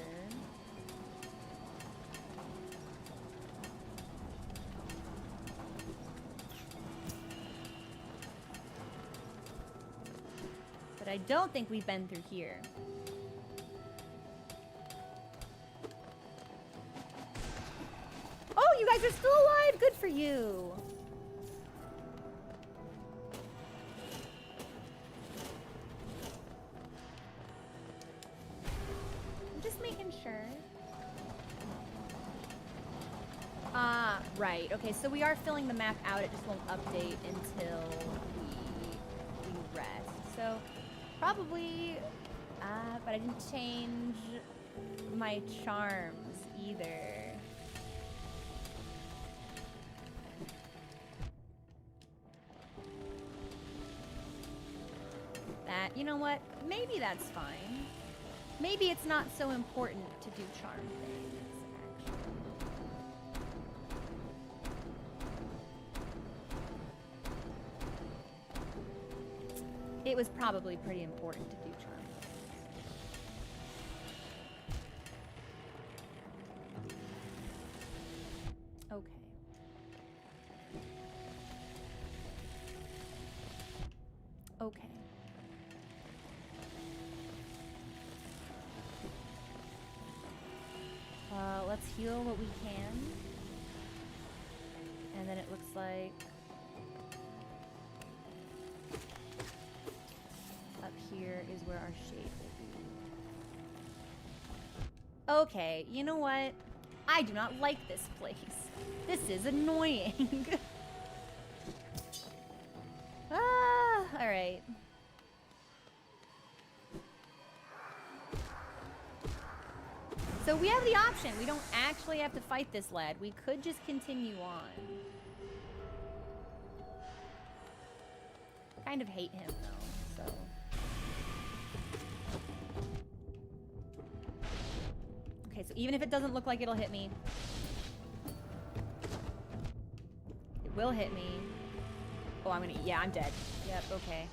But I don't think we've been through here. Oh, you guys are still alive! Good for you! Right, okay, so we are filling the map out, it just won't update until we rest. So, probably, but I didn't change my charms either. That, you know what, maybe that's fine. Maybe it's not so important to do charm things. It was probably pretty important to do charm. Okay. Let's heal what we can. And then it looks like up here is where our shade will be. Okay, you know what? I do not like this place. This is annoying. Alright. So we have the option. We don't actually have to fight this lad. We could just continue on. Kind of hate him though, so. Okay, so even if it doesn't look like it'll hit me, it will hit me. Oh, yeah, I'm dead. Yep, okay.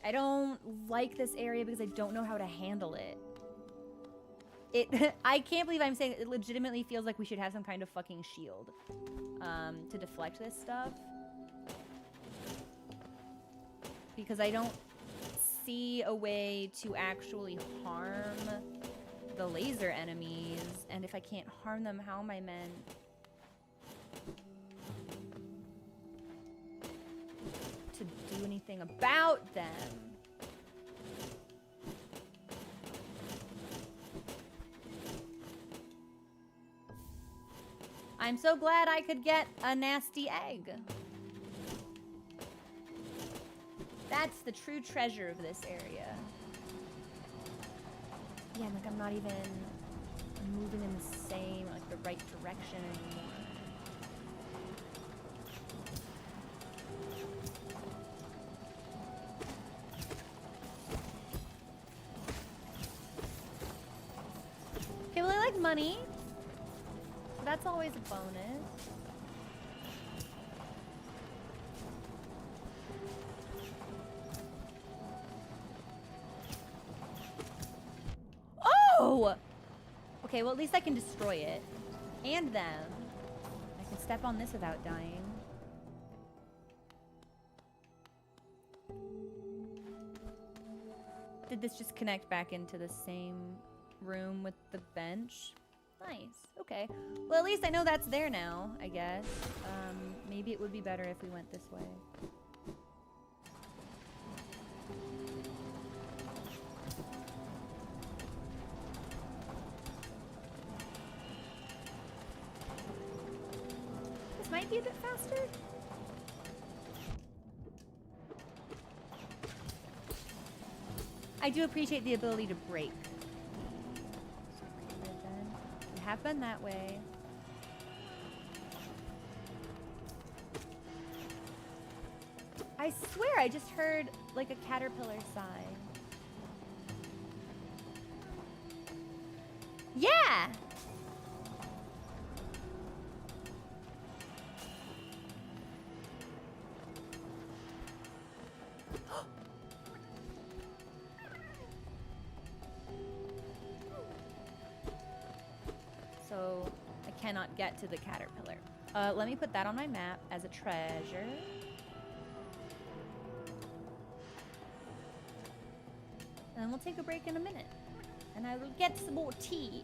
I don't like this area because I don't know how to handle it. I can't believe I'm saying it legitimately feels like we should have some kind of fucking shield to deflect this stuff. Because I don't see a way to actually harm the laser enemies. And if I can't harm them, how am I meant to do anything about them? I'm so glad I could get a nasty egg. That's the true treasure of this area. Yeah, like I'm not even moving in the same, like the right direction anymore. Okay, well I like money. So that's always a bonus. Oh! Okay, well at least I can destroy it. And them. I can step on this without dying. Did this just connect back into the same room with the bench? Nice. Okay. Well, at least I know that's there now, I guess. Maybe it would be better if we went this way. This might be a bit faster. I do appreciate the ability to break. We have been that way. I swear I just heard like a caterpillar sigh. Yeah! So I cannot get to the caterpillar. Let me put that on my map as a treasure. And then we'll take a break in a minute. And I will get some more tea.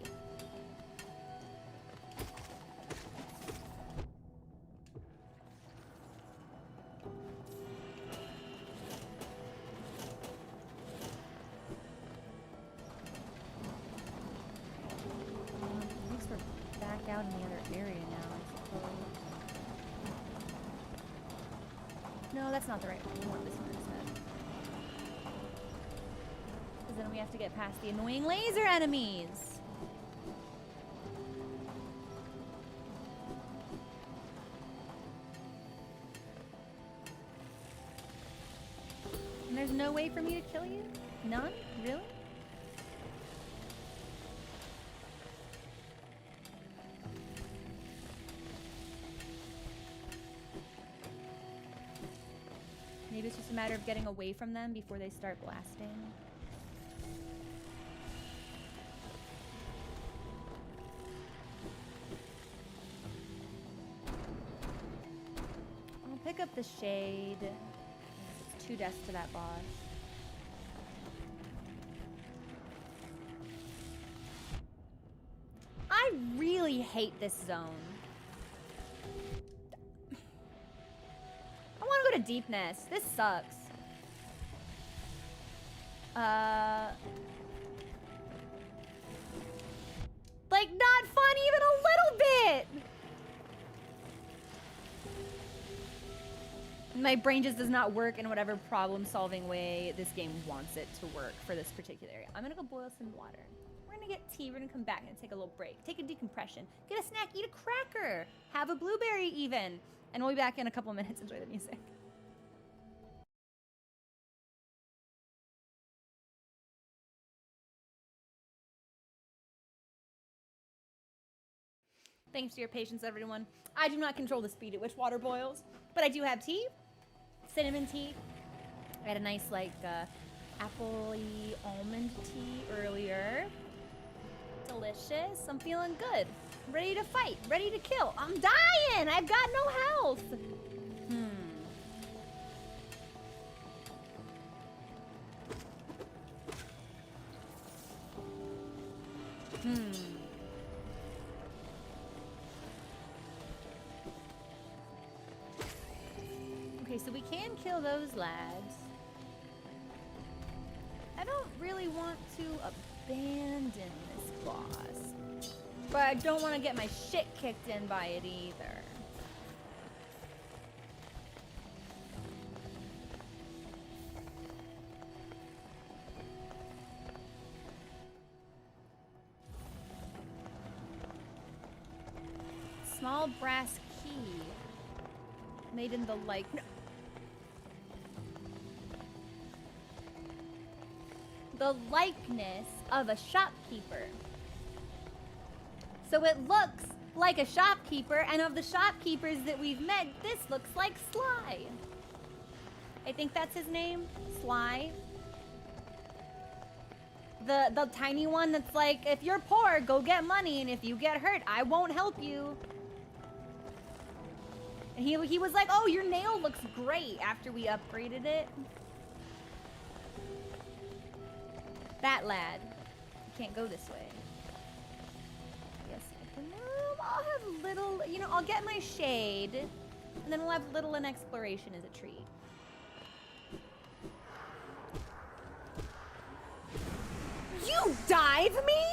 I guess we're back out in the other area now, I suppose. No, that's not the right one. We want this one instead. Because then we have to get past the annoying laser enemies. And there's no way for me to kill you? None? Really? Maybe it's just a matter of getting away from them before they start blasting. I'll pick up the the shade. It's 2 deaths to that boss. I really hate this zone. I want to go to Deepness. This sucks. Like, not fun even a little bit! My brain just does not work in whatever problem-solving way this game wants it to work for this particular area. I'm gonna go boil some water. We're gonna get tea, we're gonna come back and take a little break. Take a decompression, get a snack, eat a cracker, have a blueberry even. And we'll be back in a couple minutes. Enjoy the music. Thanks for your patience, everyone. I do not control the speed at which water boils, but I do have tea, cinnamon tea. I had a nice, like, apple-y almond tea earlier. Delicious. I'm feeling good. Ready to fight. Ready to kill. I'm dying. I've got no health. Okay, so we can kill those lads. I don't really want to abandon this boss, but I don't want to get my shit kicked in by it either. Small brass key made in the like. No. The likeness of a shopkeeper. So it looks like a shopkeeper, and of the shopkeepers that we've met, this looks like Sly. I think that's his name, Sly. The tiny one that's like, if you're poor, go get money, and if you get hurt, I won't help you. And he was like, oh, your nail looks great after we upgraded it. That lad. You can't go this way. Yes, I can. I'll have little, you know, I'll get my shade, and then we'll have little in exploration as a treat. You dive me?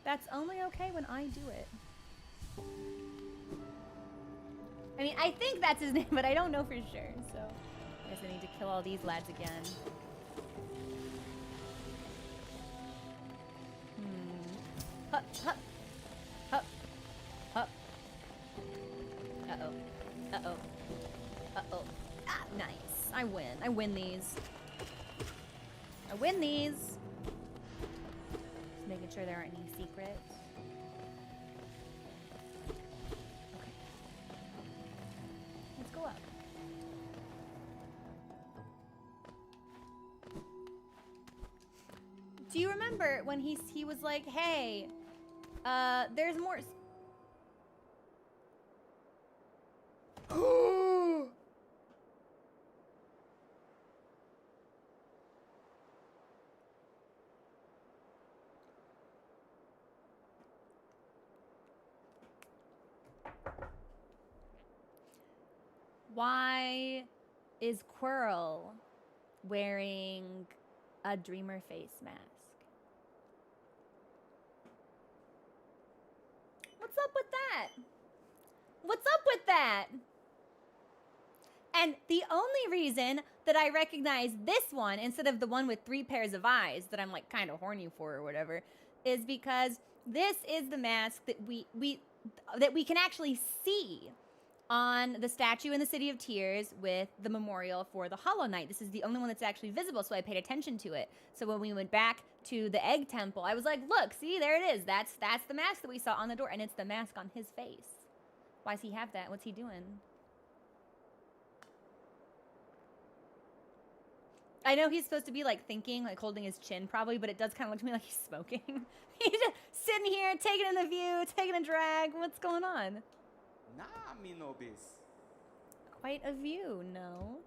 That's only okay when I do it. I mean, I think that's his name, but I don't know for sure, so I guess I need to kill all these lads again. Hup, hup, hup, hup. Uh-oh. Uh-oh. Uh-oh. Ah, nice. I win. I win these. I win these. Just making sure there aren't any secrets. Okay. Let's go up. Do you remember when he was like, hey, there's more. Why is Quirrell wearing a Dreamer face mask? What's up with that? What's up with that? And the only reason that I recognize this one instead of the one with 3 pairs of eyes that I'm like kind of horny for or whatever is because this is the mask that we can actually see on the statue in the City of Tears with the memorial for the Hollow Knight. This is the only one that's actually visible, so I paid attention to it. So when we went back to the Egg Temple, I was like, look, see, there it is. That's the mask that we saw on the door, and it's the mask on his face. Why does he have that? What's he doing? I know he's supposed to be like thinking, like holding his chin probably, but it does kind of look to me like he's smoking. He's just sitting here, taking in the view, taking a drag. What's going on? Nami nobis. Quite a view, no?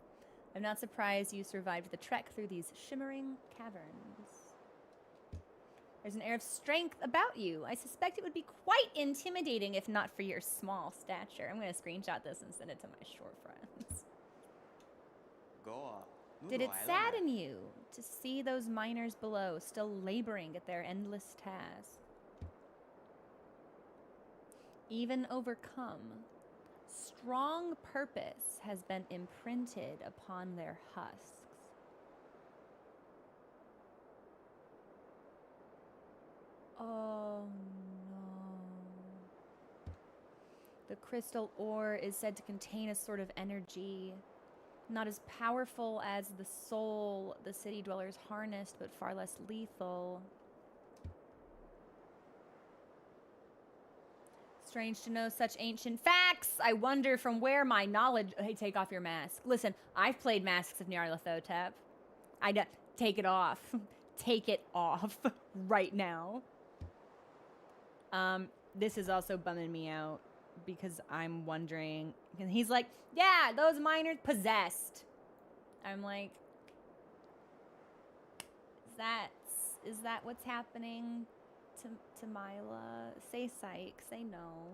I'm not surprised you survived the trek through these shimmering caverns. There's an air of strength about you. I suspect it would be quite intimidating if not for your small stature. I'm going to screenshot this and send it to my short friends. Goa. Did it sadden you to see those miners below still laboring at their endless task? Even overcome, strong purpose has been imprinted upon their husks. Oh no. The crystal ore is said to contain a sort of energy, not as powerful as the soul the city dwellers harnessed, but far less lethal. Strange to know such ancient facts. I wonder from where my knowledge... Hey, take off your mask. Listen, I've played Masks of Nyarlathotep. Take it off. Take it off right now. This is also bumming me out because I'm wondering... And he's like, yeah, those miners possessed. I'm like... Is that what's happening to Mila? Say psych. Say no.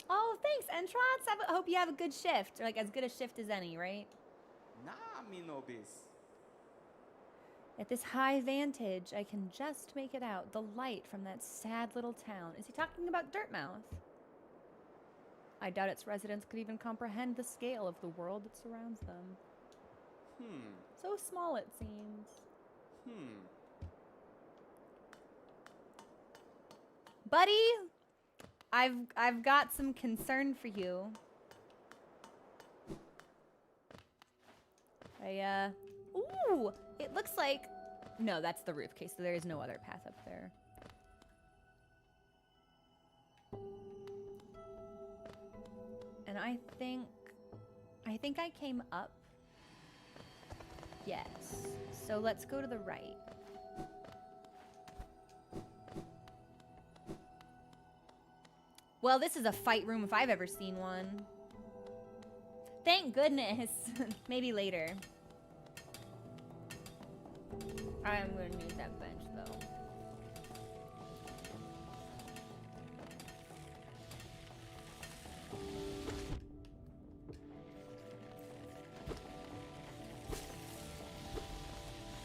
Oh, thanks, Entrots. I hope you have a good shift. Or like as good a shift as any, right? Nami nobis. At this high vantage, I can just make it out. The light from that sad little town. Is he talking about Dirtmouth? I doubt its residents could even comprehend the scale of the world that surrounds them. So small it seems. Buddy, I've got some concern for you. Ooh, it looks like... No, that's the roof case, so there is no other path up there. And I think I came up. Yes. So let's go to the right. Well, this is a fight room if I've ever seen one. Thank goodness. Maybe later. I'm gonna need that bench though.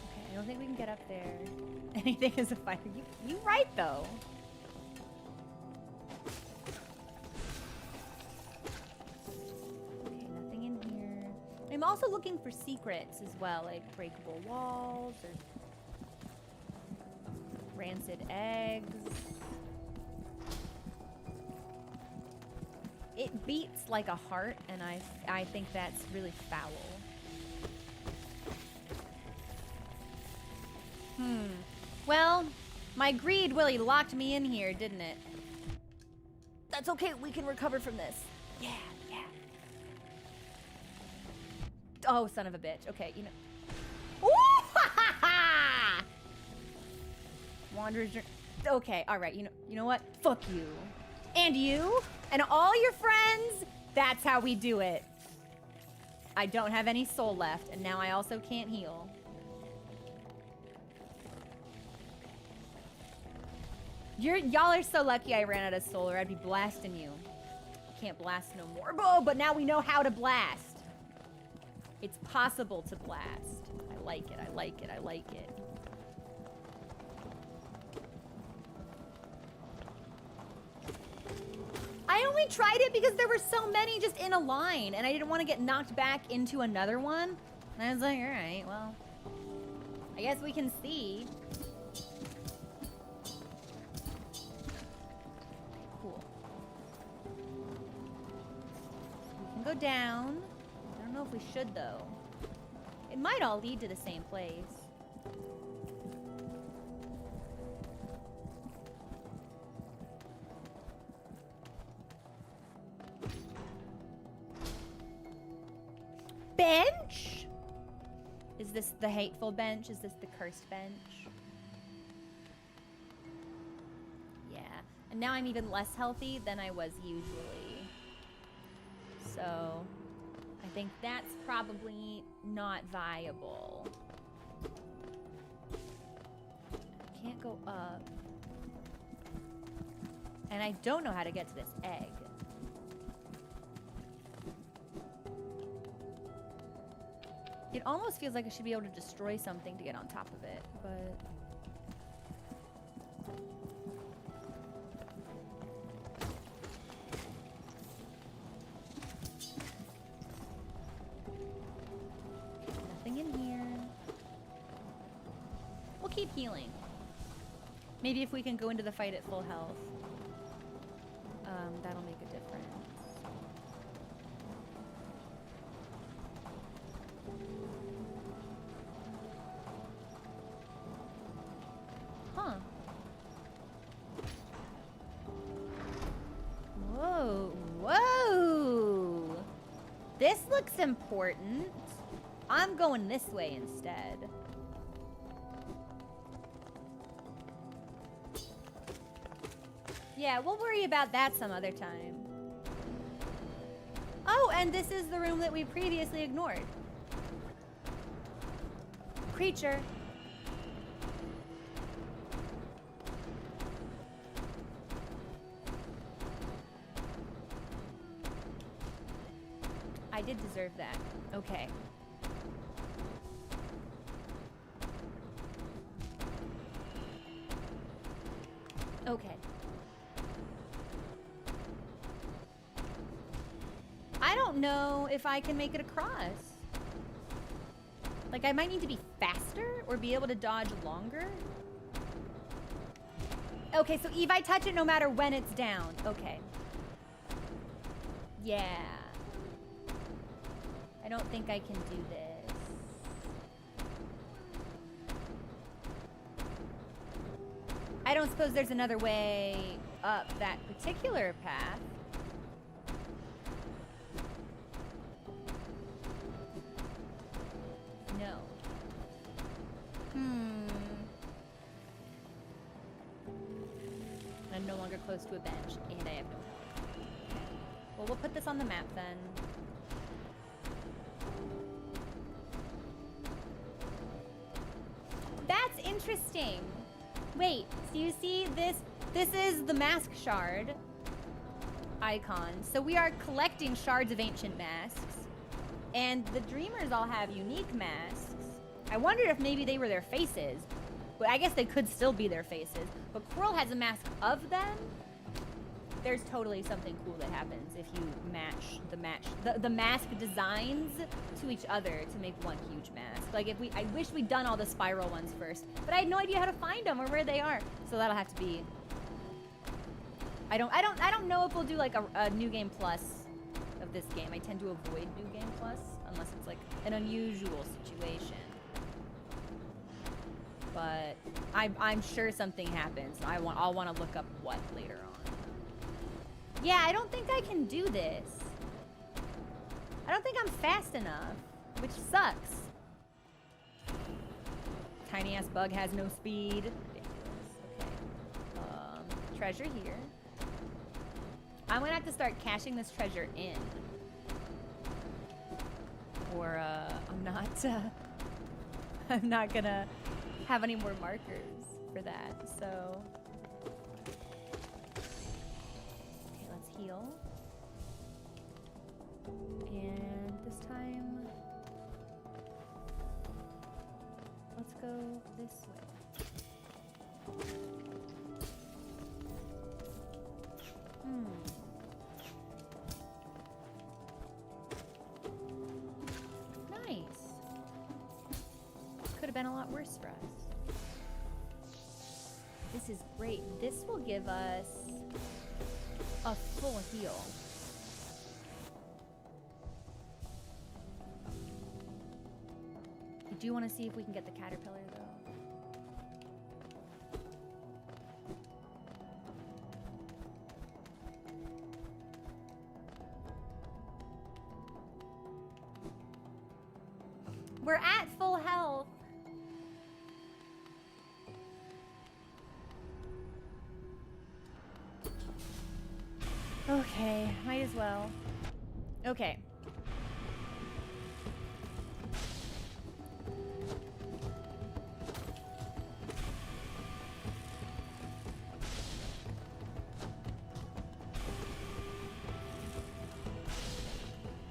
Okay, I don't think we can get up there. Anything is a fighter. You right though. Okay, nothing in here. I'm also looking for secrets as well, like breakable walls or rancid eggs. It beats like a heart, and I think that's really foul. Well, my greed really locked me in here, didn't it? That's okay, we can recover from this. Yeah. Oh, son of a bitch. Okay, you know. Ooh, ha ha! Wanderer's Journey. Okay, all right. You know what? Fuck you. And you. And all your friends. That's how we do it. I don't have any soul left, and now I also can't heal. Y'all are so lucky I ran out of soul, or I'd be blasting you. Can't blast no more. Oh, but now we know how to blast. It's possible to blast. I like it. I like it. I like it. I only tried it because there were so many just in a line, and I didn't want to get knocked back into another one. And I was like, all right, well, I guess we can see. Cool. We can go down. I don't know if we should, though. It might all lead to the same place. Bench? Is this the hateful bench? Is this the cursed bench? Yeah. And now I'm even less healthy than I was usually. So I think that's probably not viable. Can't go up. And I don't know how to get to this egg. It almost feels like I should be able to destroy something to get on top of it, but... Nothing in here. We'll keep healing. Maybe if we can go into the fight at full health, that'll make a difference. Huh. Whoa. Whoa! This looks important. I'm going this way instead. Yeah, we'll worry about that some other time. Oh, and this is the room that we previously ignored. Creature. I did deserve that. Okay. Okay. I don't know if I can make it across. Like, I might need to be faster or be able to dodge longer. Okay, so if I touch it no matter when it's down. Okay. Yeah. I don't think I can do this. I don't suppose there's another way up that particular path. No. I'm no longer close to a bench, and I have no health. Okay. Well, we'll put this on the map then. That's interesting. Wait, so you see this? This is the mask shard icon. So we are collecting shards of ancient masks. And the dreamers all have unique masks. I wondered if maybe they were their faces. But I guess they could still be their faces. But Quirrell has a mask of them. There's totally something cool that happens if you match the mask designs to each other to make one huge mask. Like if I wish we'd done all the spiral ones first, but I had no idea how to find them or where they are. So that'll have to be. I don't know if we'll do like a new game plus of this game. I tend to avoid new game plus unless it's like an unusual situation. But I'm sure something happens. I'll want to look up what later on. Yeah, I don't think I can do this. I don't think I'm fast enough, which sucks. Tiny ass bug has no speed. Ridiculous. Okay. Treasure here. I'm gonna have to start cashing this treasure in. Or I'm not gonna have any more markers for that, so. Okay, let's heal. And this time, let's go this way. Nice. Could have been a lot worse for us. This is great. This will give us a full heal. I do want to see if we can get the caterpillar though. We're at full health. Might as well. Okay.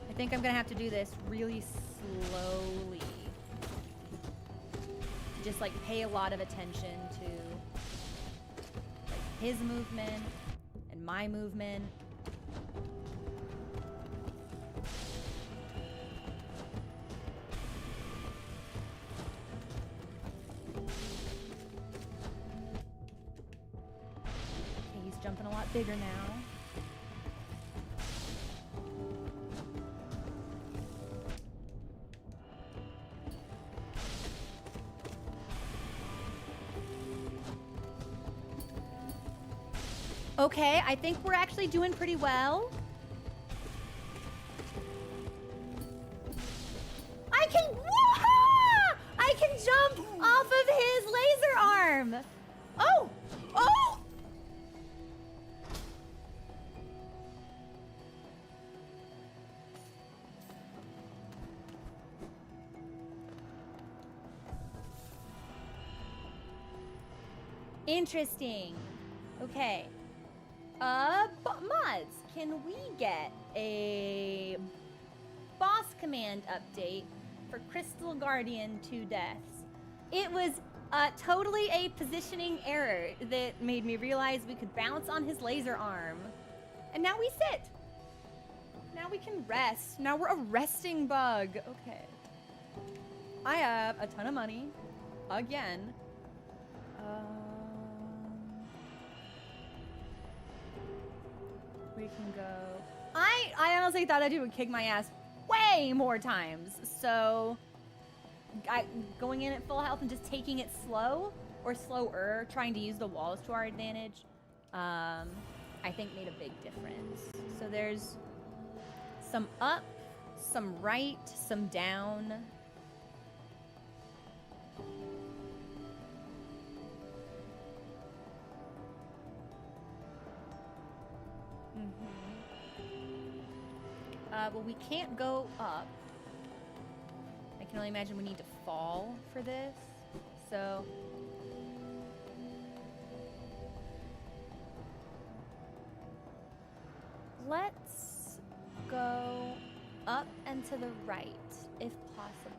I think I'm gonna have to do this really slowly. Just like pay a lot of attention to like his movement and my movement. Okay, he's jumping a lot bigger now. Okay, I think we're actually doing pretty well. I can jump off of his laser arm. Oh! Oh! Interesting. Okay. Mods, can we get a boss command update for Crystal Guardian 2 deaths? It was totally a positioning error that made me realize we could bounce on his laser arm. And now we sit. Now we can rest. Now we're a resting bug. Okay. I have a ton of money. Again. We can go. I honestly thought that dude would kick my ass way more times. So going in at full health and just taking it slow or slower, trying to use the walls to our advantage, I think made a big difference. So there's some up, some right, some down. Well, we can't go up. I can only imagine we need to fall for this. So let's go up and to the right, if possible.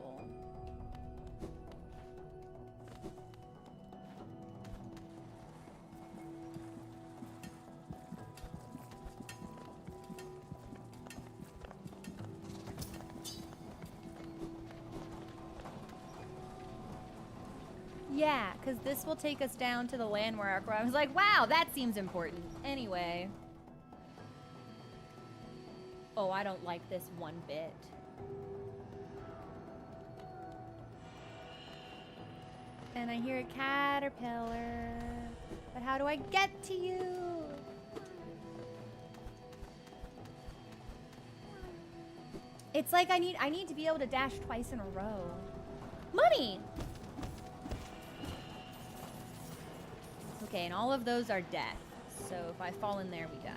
Yeah, because this will take us down to the landmark where I was like, wow, that seems important. Anyway. Oh, I don't like this one bit. And I hear a caterpillar. But how do I get to you? It's like I need to be able to dash twice in a row. Money! Okay, and all of those are death. So if I fall in there, we die.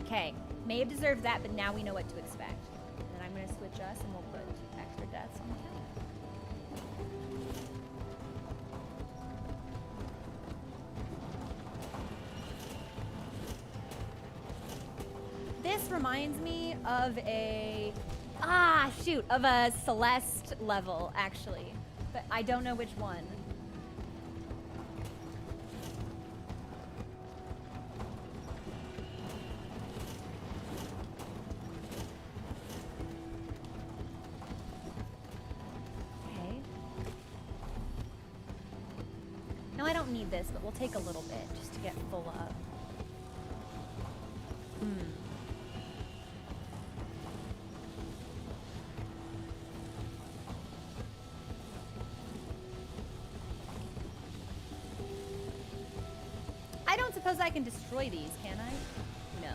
Okay, may have deserved that, but now we know what to expect. And then I'm going to switch us, and we'll put extra deaths on the counter. This reminds me of a Celeste level, actually, but I don't know which one. Okay. No, I don't need this, but we'll take a little bit just to get full up. I don't suppose I can destroy these, can I? No.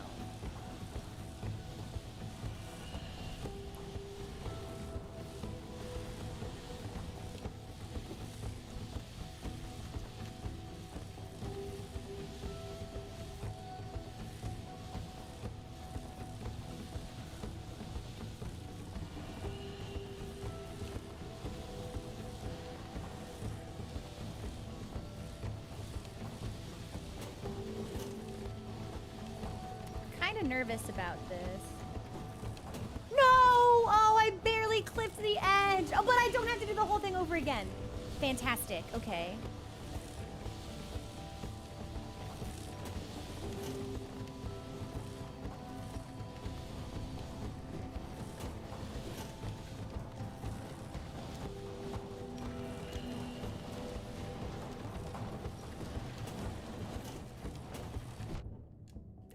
kind of nervous about this. No! Oh, I barely clipped the edge. Oh, but I don't have to do the whole thing over again. Fantastic. Okay.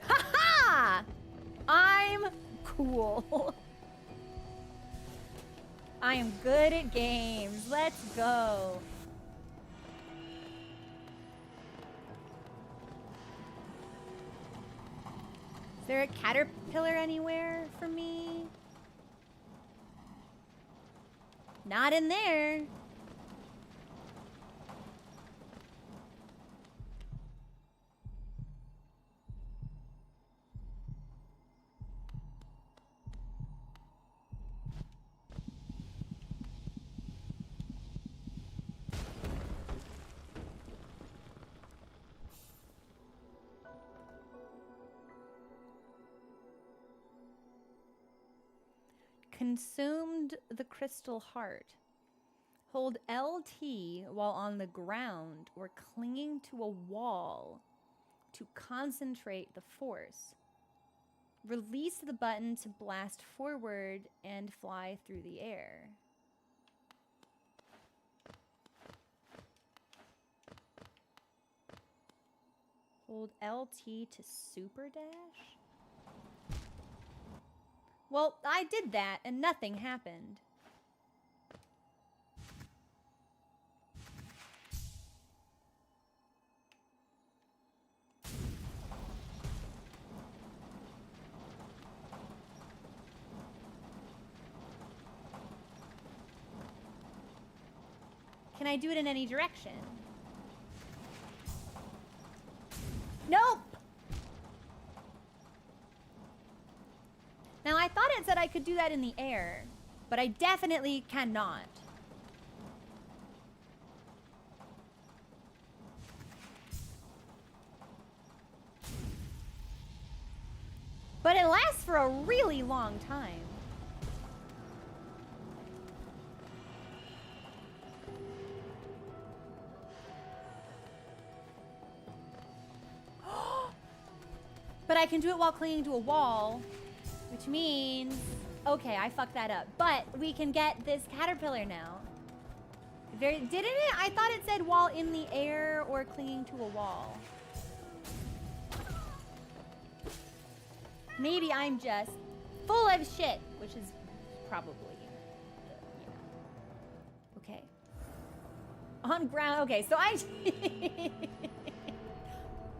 Ha-ha! I'm cool. I am good at games. Let's go. Is there a caterpillar anywhere for me? Not in there. Consumed the crystal heart. Hold LT while on the ground or clinging to a wall to concentrate the force. Release the button to blast forward and fly through the air. Hold LT to super dash? Well, I did that and nothing happened. Can I do it in any direction? Nope! Now, I thought it said I could do that in the air, but I definitely cannot. But it lasts for a really long time. But I can do it while clinging to a wall. Which means, okay, I fucked that up. But we can get this caterpillar now. Didn't it? I thought it said while in the air or clinging to a wall. Maybe I'm just full of shit, which is probably, okay. On ground, okay, so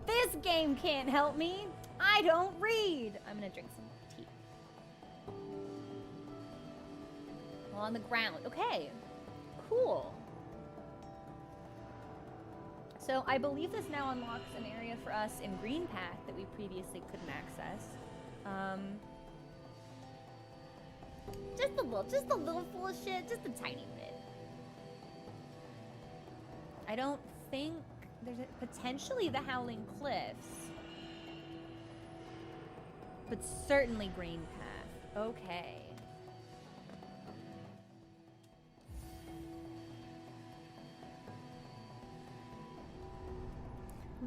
this game can't help me. I don't read. I'm gonna drink some tea. On the ground. Okay. Cool. So I believe this now unlocks an area for us in Green Path that we previously couldn't access. Just a little full of shit, just a tiny bit. I don't think there's potentially the Howling Cliffs, but certainly Green Path. Okay.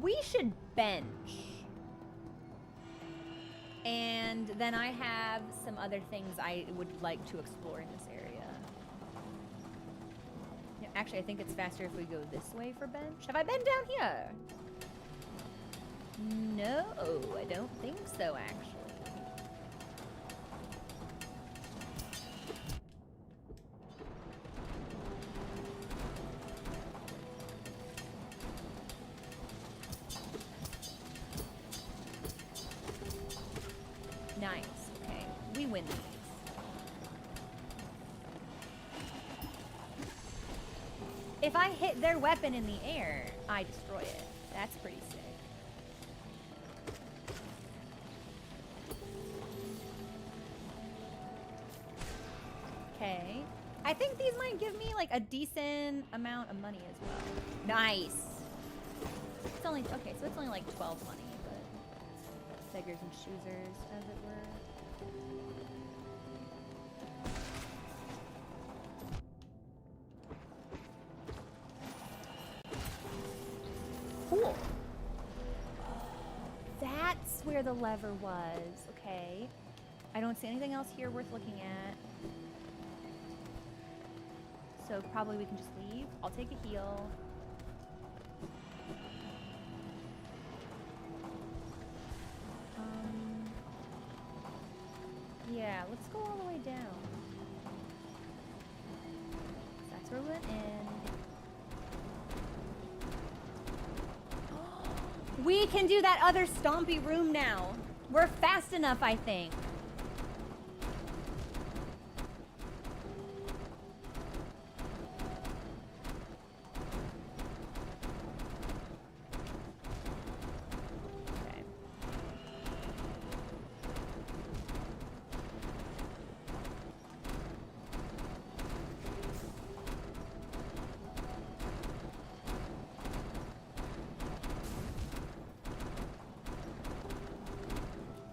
We should bench. And then I have some other things I would like to explore in this area. Yeah, actually, I think it's faster if we go this way for bench. Have I been down here? No, I don't think so, actually. Nice. Okay. We win these. If I hit their weapon in the air, I destroy it. That's pretty sick. Okay. I think these might give me like a decent amount of money as well. Nice. It's only, okay, so it's only like 12 money, but beggars and choosers, as it were. Cool. That's where the lever was. Okay. I don't see anything else here worth looking at. So probably we can just leave. I'll take a heal. Yeah, let's go all the way down. That's where we went in. We can do that other stompy room now. We're fast enough, I think. Okay.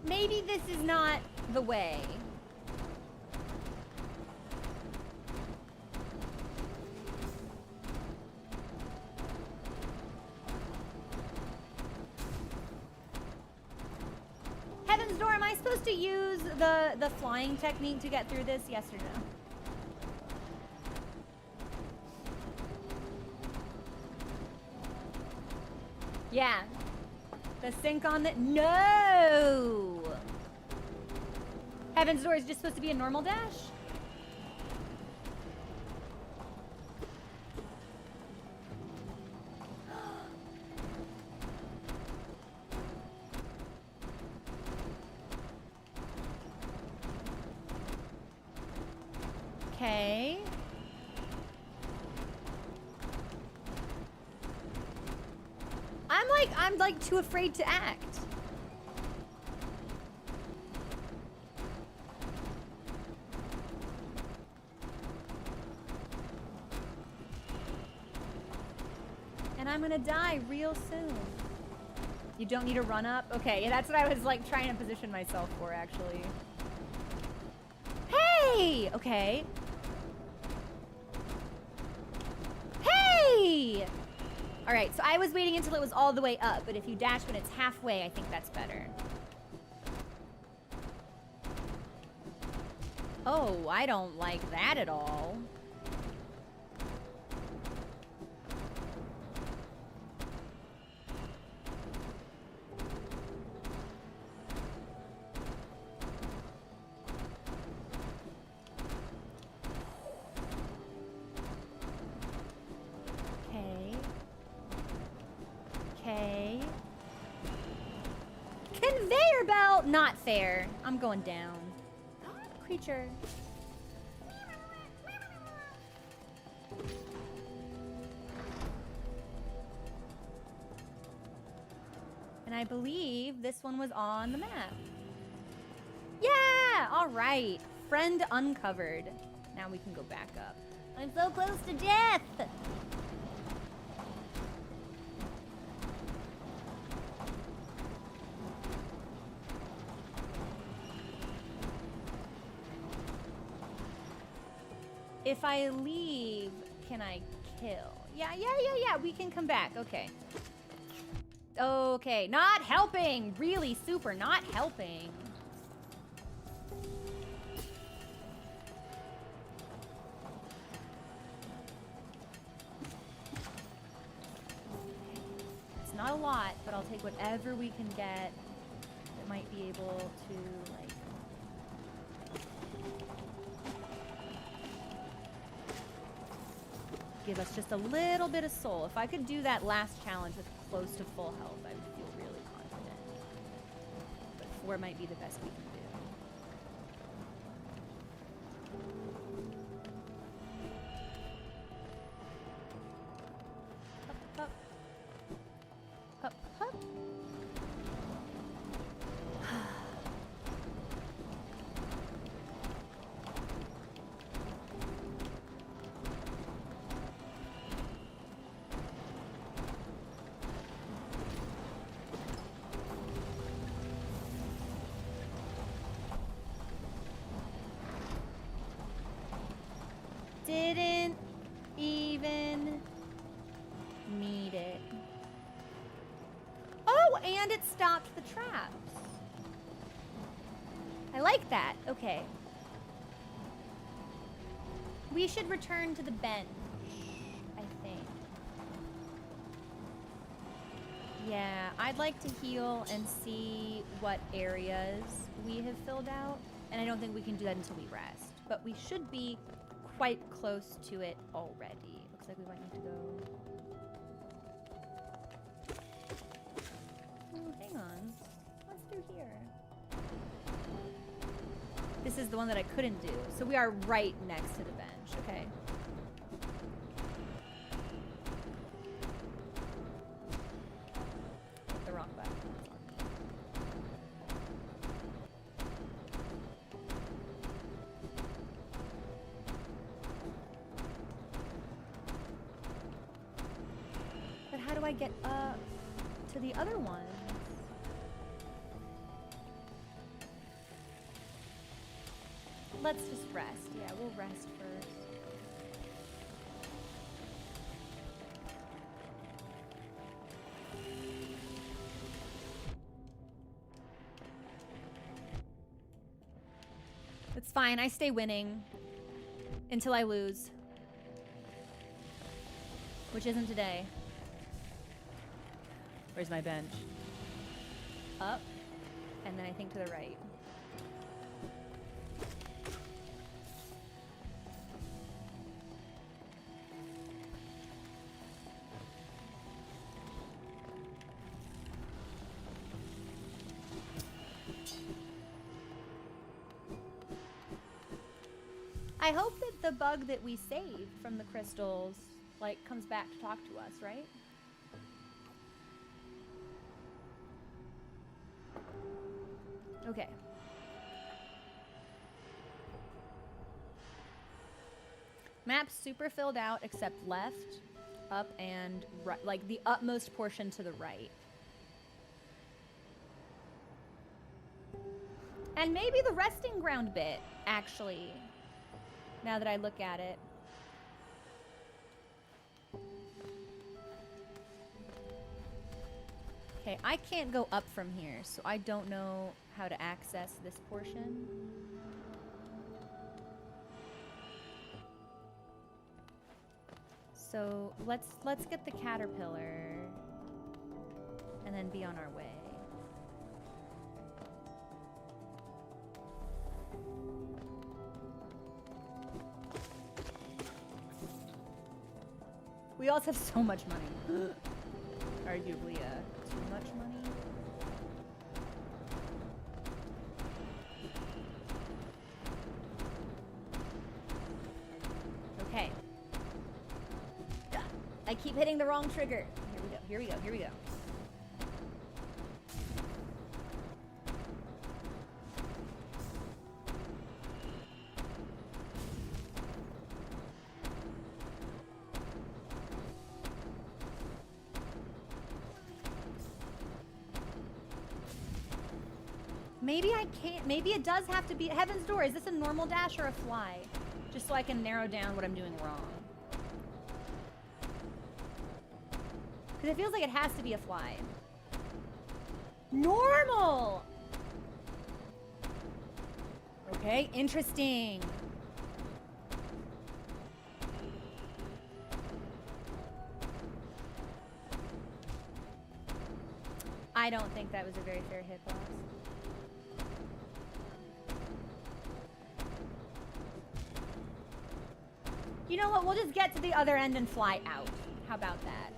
Maybe this is not the way. Heaven's Door, am I supposed to use the flying technique to get through this? Yes or no? Yeah. The sync on the... No! Heaven's Door is just supposed to be a normal dash? Okay. I'm like too afraid to act. And I'm gonna die real soon. You don't need to run up? Okay, yeah, that's what I was like trying to position myself for, actually. Hey! Okay. Hey! All right, so I was waiting until it was all the way up, but if you dash when it's halfway, I think that's better. Oh, I don't like that at all. Conveyor belt! Not fair. I'm going down. Creature. And I believe this one was on the map. Yeah! All right. Friend uncovered. Now we can go back up. I'm so close to death! If I leave, can I kill? Yeah, we can come back. Okay. Okay, not helping. Really super not helping. It's not a lot, but I'll take whatever we can get that might be able to, like... give us just a little bit of soul. If I could do that last challenge with close to full health, I would feel really confident. But 4 might be the best we can do. Up, up. Up, up. didn't even need it. Oh, and it stopped the traps. I like that. Okay. We should return to the bench, I think. Yeah, I'd like to heal and see what areas we have filled out. And I don't think we can do that until we rest. But we should be quite close to it already. Looks like we might need to go... Oh, hang on. What's through here? This is the one that I couldn't do. So we are right next to the bench. Okay. Hit the wrong button. That's on me. But how do I get up to the other one? Let's just rest. Yeah, we'll rest first. It's fine. I stay winning until I lose. Which isn't today. Where's my bench? Up. And then I think to the right. I hope that the bug that we saved from the crystals, like, comes back to talk to us, right? Okay. Map's super filled out except left, up, and right, like the utmost portion to the right. And maybe the resting ground bit, actually. Now that I look at it. Okay, I can't go up from here, so I don't know how to access this portion. So let's get the caterpillar and then be on our way. We also have so much money. Arguably, too much money. Okay. I keep hitting the wrong trigger. Here we go, here we go, here we go. Maybe I can't. Maybe it does have to be Heaven's Door. Is this a normal dash or a fly? Just so I can narrow down what I'm doing wrong. Because it feels like it has to be a fly. Normal! Okay, interesting. I don't think that was a very fair hitbox. You know what? We'll just get to the other end and fly out. How about that?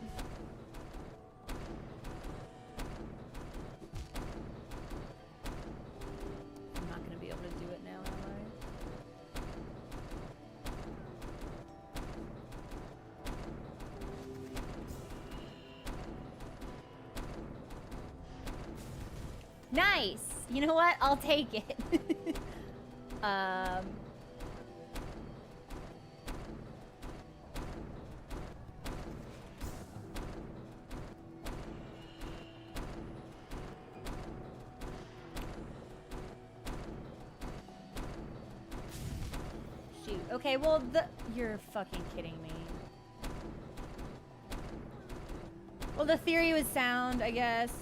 I'm not going to be able to do it now, am I? Nice! You know what? I'll take it. Shoot. Okay, well, you're fucking kidding me. Well, the theory was sound, I guess.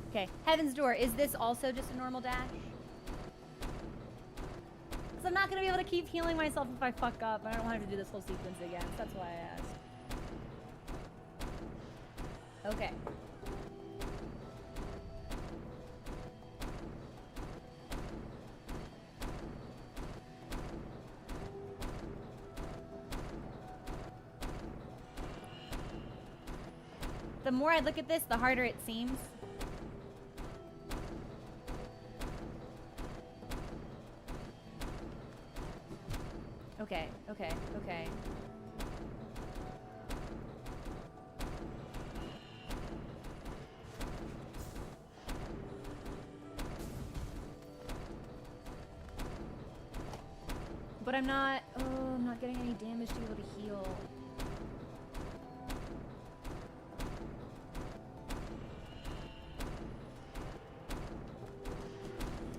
Okay, Heaven's Door. Is this also just a normal dash? Because I'm not going to be able to keep healing myself if I fuck up. I don't want to have to do this whole sequence again. So that's why I asked. Okay. The more I look at this, the harder it seems. Okay, okay, okay. But I'm not getting any damage to be able to heal.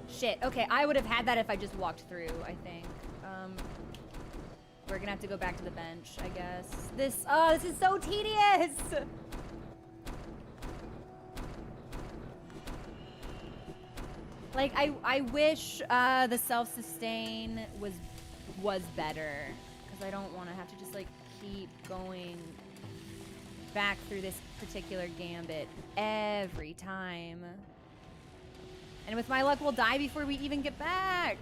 Shit, okay, I would have had that if I just walked through, I think. We're gonna have to go back to the bench, I guess. This is so tedious! Like, I wish the self-sustain was better. Because I don't want to have to just, like, keep going back through this particular gambit every time. And with my luck, we'll die before we even get back.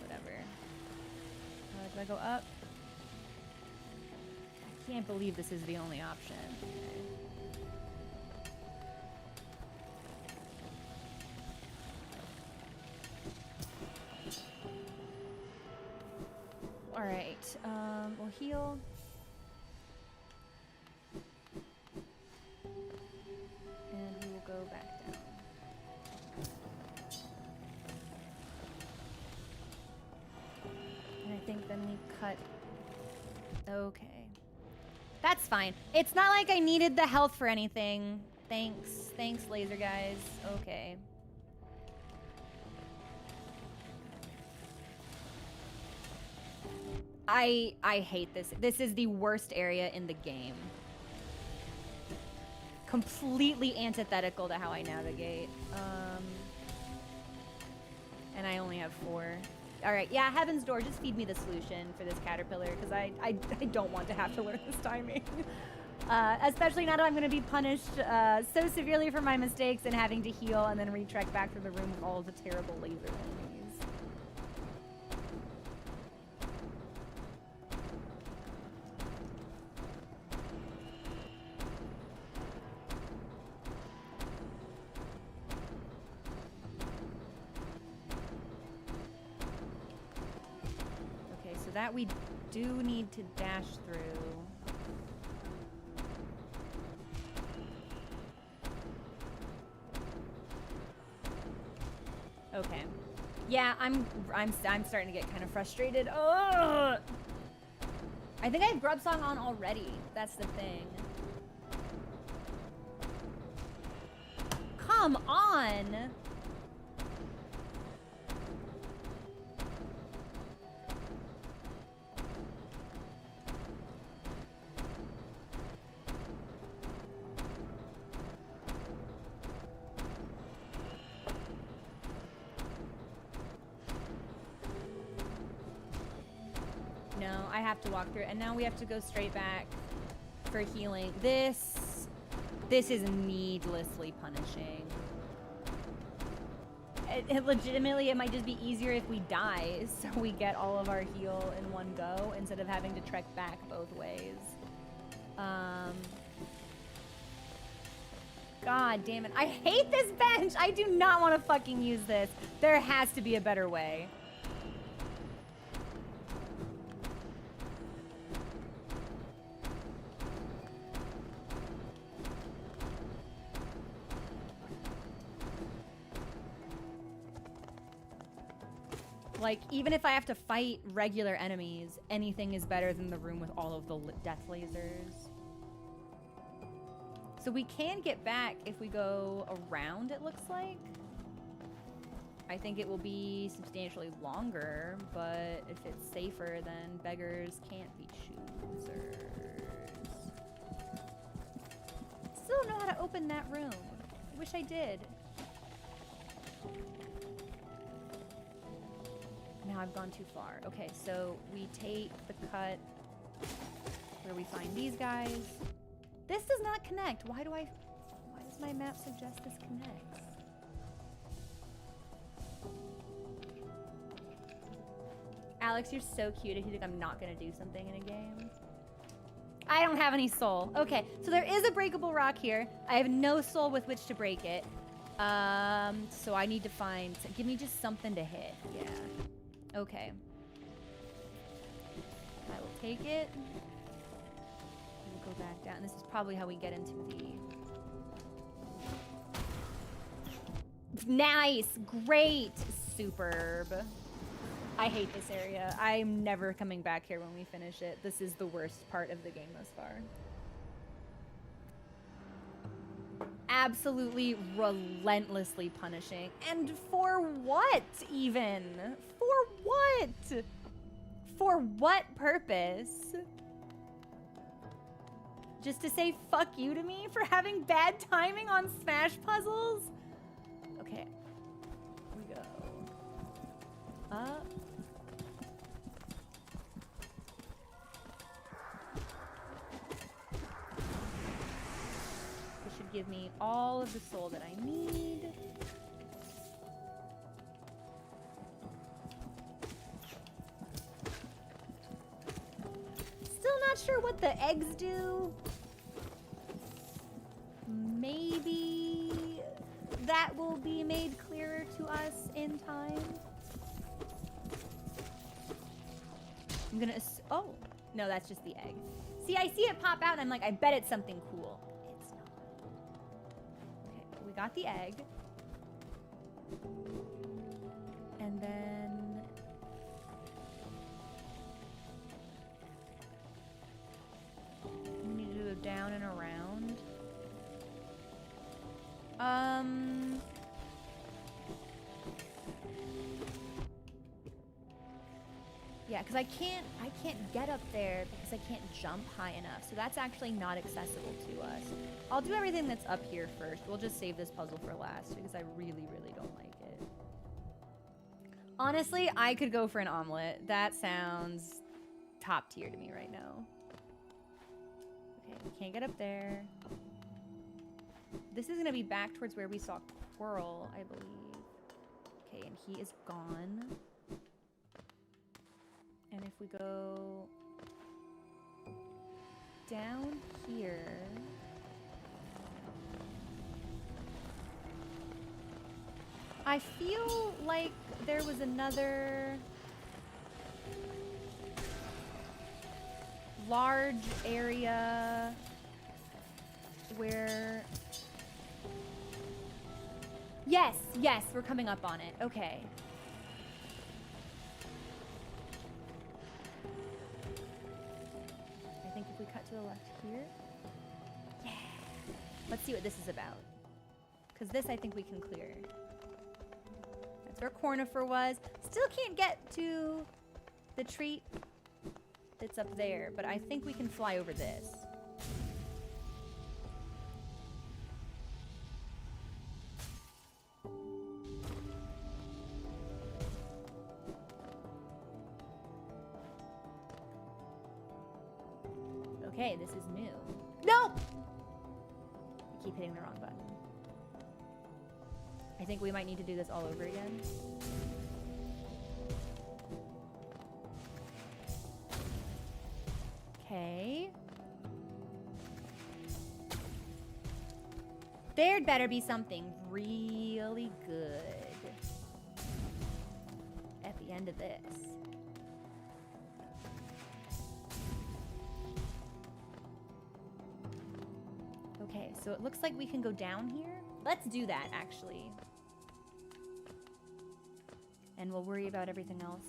Whatever. Do I go up? I can't believe this is the only option. Okay. All right. We'll heal. And we will go back down. And I think then we cut. Okay. That's fine. It's not like I needed the health for anything. Thanks. Thanks, laser guys. Okay. I hate this. This is the worst area in the game. Completely antithetical to how I navigate. And I only have 4. All right, yeah, Heaven's Door, just feed me the solution for this caterpillar, because I don't want to have to learn this timing. Especially now that I'm going to be punished so severely for my mistakes and having to heal and then retrek back through the room with all of the terrible laser enemies. That we do need to dash through. Okay. Yeah, I'm starting to get kind of frustrated. Ugh! I think I have Grub Song on already. That's the thing. Come on! I have to walk through, and now we have to go straight back for healing. This is needlessly punishing. It legitimately, it might just be easier if we die, so we get all of our heal in one go instead of having to trek back both ways. God damn it. I hate this bench! I do not want to fucking use this. There has to be a better way. Like, even if I have to fight regular enemies, anything is better than the room with all of the death lasers. So we can get back if we go around, it looks like. I think it will be substantially longer, but if it's safer, then beggars can't be choosers. Still don't know how to open that room. I wish I did. Now I've gone too far. Okay, so we take the cut where we find these guys. This does not connect. Why does my map suggest this connects? Alex, you're so cute if you think I'm not gonna do something in a game. I don't have any soul. Okay, so there is a breakable rock here. I have no soul with which to break it. So I need to find, give me just something to hit. Yeah. Okay. I will take it. We'll go back down. This is probably how we get into the... Nice! Great! Superb. I hate this area. I'm never coming back here when we finish it. This is the worst part of the game thus far. Absolutely relentlessly punishing. And for what, even? For what? For what purpose? Just to say fuck you to me for having bad timing on Smash puzzles? Okay. We go up. This should give me all of the soul that I need. Still not sure what the eggs do. Maybe that will be made clearer to us in time. I'm gonna oh, no, that's just the egg. See, I see it pop out and I'm like, I bet it's something cool. It's not. Okay, we got the egg. And then we need to go down and around. Yeah, because I can't get up there because I can't jump high enough. So that's actually not accessible to us. I'll do everything that's up here first. We'll just save this puzzle for last because I really, really don't like it. Honestly, I could go for an omelet. That sounds top tier to me right now. Okay, we can't get up there. This is going to be back towards where we saw Quirrell, I believe. Okay, and he is gone. And if we go down here, I feel like there was another large area where... Yes, yes, we're coming up on it. Okay. I think if we cut to the left here. Yeah. Let's see what this is about. Because this I think we can clear. That's where Cornifer was. Still can't get to the treat that's up there, but I think we can fly over this. Okay, this is new. Nope! I keep hitting the wrong button. I think we might need to do this all over again. Okay. There'd better be something really good at the end of this. Okay, so it looks like we can go down here. Let's do that, actually. And we'll worry about everything else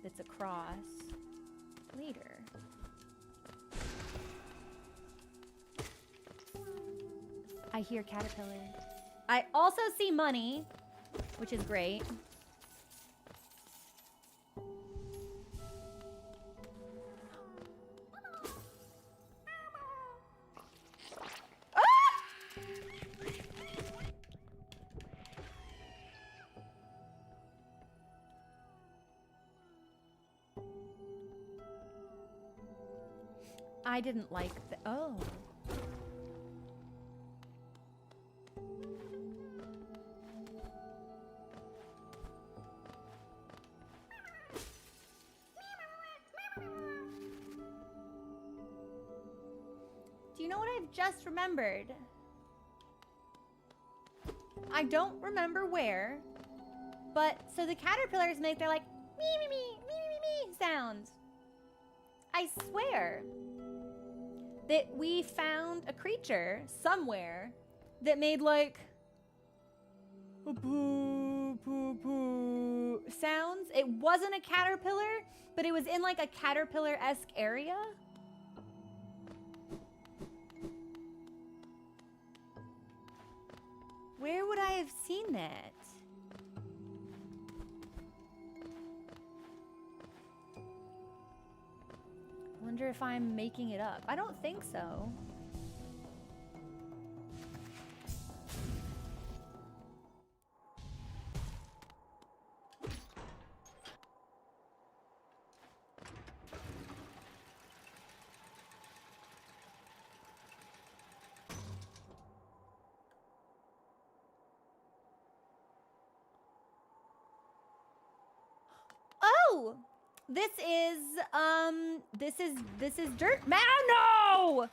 that's across later. I hear caterpillar. I also see money, which is great. I didn't like the. Oh. Do you know what I've just remembered? I don't remember where, but so the caterpillars make their like me me me me me me sounds. I swear that we found a creature somewhere that made like poo poo poo sounds. It wasn't a caterpillar, but it was in like a caterpillar-esque area. Where would I have seen that? Wonder if I'm making it up. I don't think so. Oh! This is dirt. Man, no!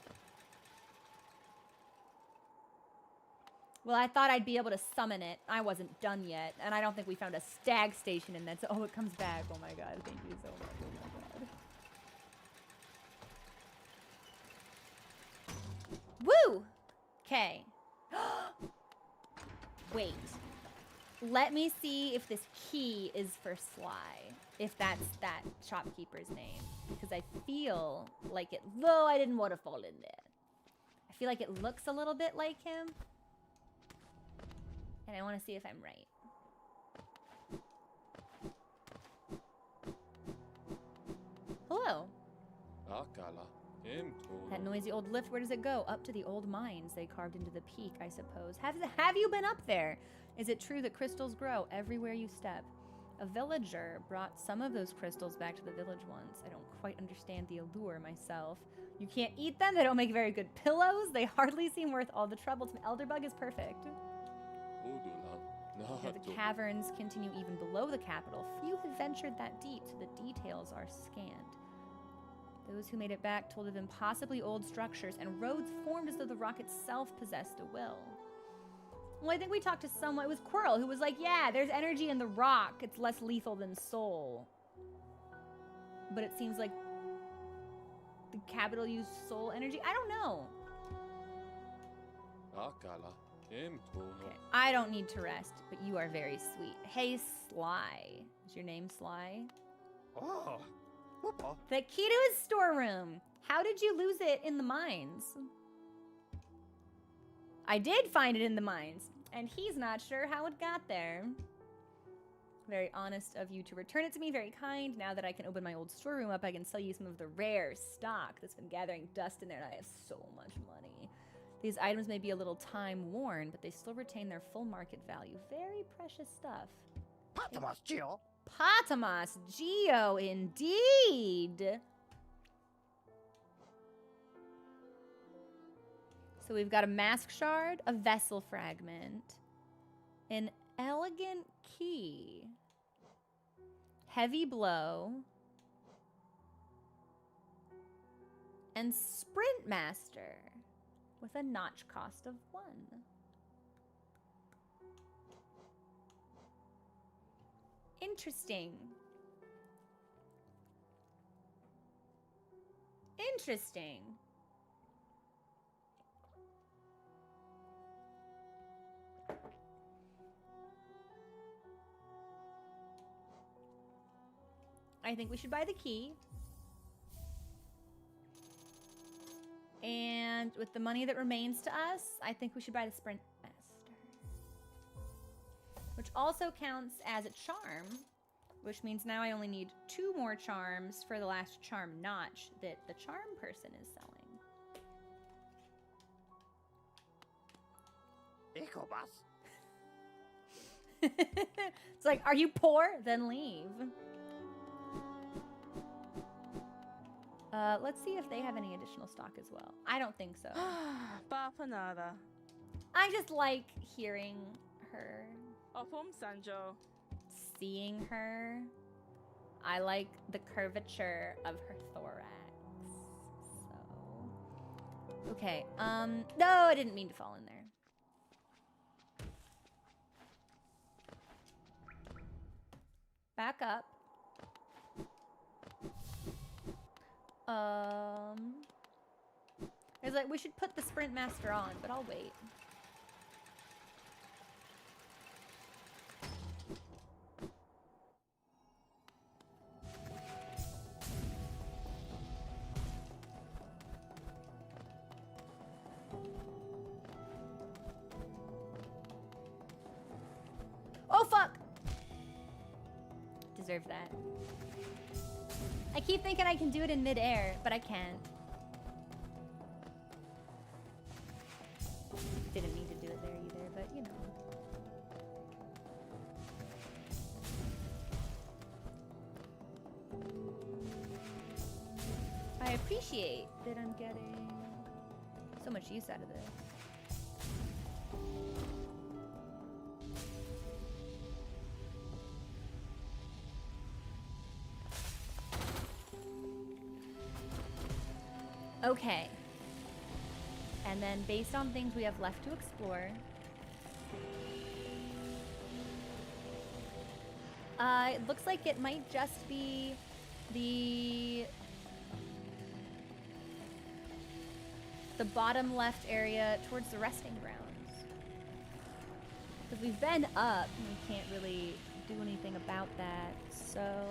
Well, I thought I'd be able to summon it. I wasn't done yet, and I don't think we found a stag station in that. So, oh, it comes back. Oh my god, thank you so much. Oh my god. Woo! Okay. Wait. Let me see if this key is for Sly. If that's that shopkeeper's name. Because I feel like it, though I didn't want to fall in there. I feel like it looks a little bit like him. And I want to see if I'm right. Hello. That noisy old lift, where does it go? Up to the old mines they carved into the peak, I suppose. Have you been up there? Is it true that crystals grow everywhere you step? A villager brought some of those crystals back to the village once. I don't quite understand the allure myself. You can't eat them? They don't make very good pillows? They hardly seem worth all the trouble. Elderbug is perfect. The caverns continue even below the capital. Few have ventured that deep, so the details are scant. Those who made it back told of impossibly old structures and roads formed as though the rock itself possessed a will. Well, I think we talked to someone, it was Quirrell, who was like, yeah, there's energy in the rock. It's less lethal than soul. But it seems like the capital used soul energy. I don't know. Okay. I don't need to rest, but you are very sweet. Hey, Sly. Is your name Sly? Oh. The key to his storeroom. How did you lose it in the mines? I did find it in the mines, and he's not sure how it got there. Very honest of you to return it to me. Very kind. Now that I can open my old storeroom up, I can sell you some of the rare stock that's been gathering dust in there, and I have so much money. These items may be a little time-worn, but they still retain their full market value. Very precious stuff. Patamas Geo. Patamas Geo, indeed. So we've got a mask shard, a vessel fragment, an elegant key, heavy blow, and sprint master with a notch cost of 1. Interesting. Interesting. I think we should buy the key. And And with the money that remains to us, I think we should buy the Sprint Master. Which also counts as a charm, which means now I only need 2 more charms for the last charm notch that the charm person is selling. Ecobus. It's like, are you poor? Then leave. Let's see if they have any additional stock as well. I don't think so. Bapanada. I just like hearing her, Opum Sanjo. seeing her. I like the curvature of her thorax. So, okay. No, I didn't mean to fall in there. Back up. It's like we should put the Sprint Master on, but I'll wait. Oh fuck! Deserve that. I keep thinking I can do it in midair, but I can't. Didn't mean to do it there either, but you know. I appreciate that I'm getting so much use out of this. Okay. And then based on things we have left to explore, it looks like it might just be the bottom left area towards the resting grounds. Because we've been up and we can't really do anything about that. So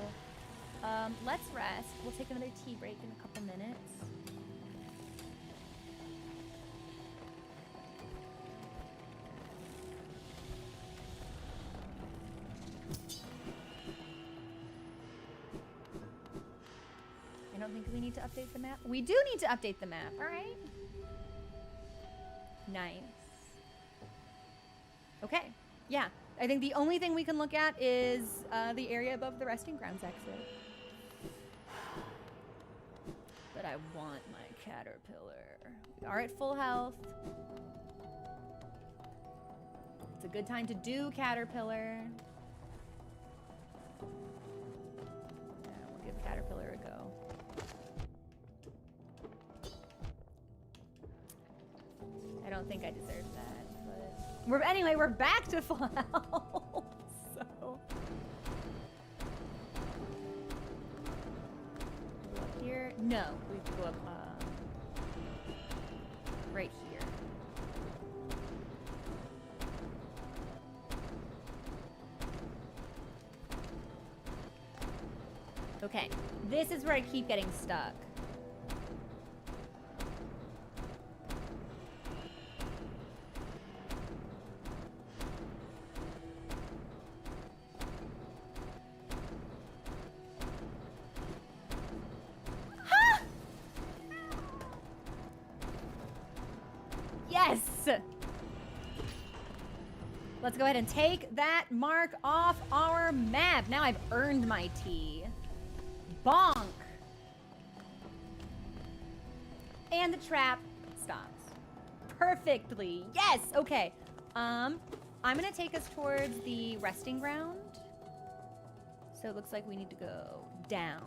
let's rest. We'll take another tea break in a couple minutes. I don't think we need to update the map. We do need to update the map, all right? Nice. Okay, yeah. I think the only thing we can look at is the area above the resting grounds exit. But I want my caterpillar. We are at full health. It's a good time to do caterpillar. Yeah, we'll give caterpillar a go. I don't think I deserve that, but we're back to full health. So up here, no, we have to go up right here. Okay, this is where I keep getting stuck. Yes! Let's go ahead and take that mark off our map. Now I've earned my tea. Bonk! And the trap stops. Perfectly. Yes! Okay. I'm gonna take us towards the resting ground. So it looks like we need to go down.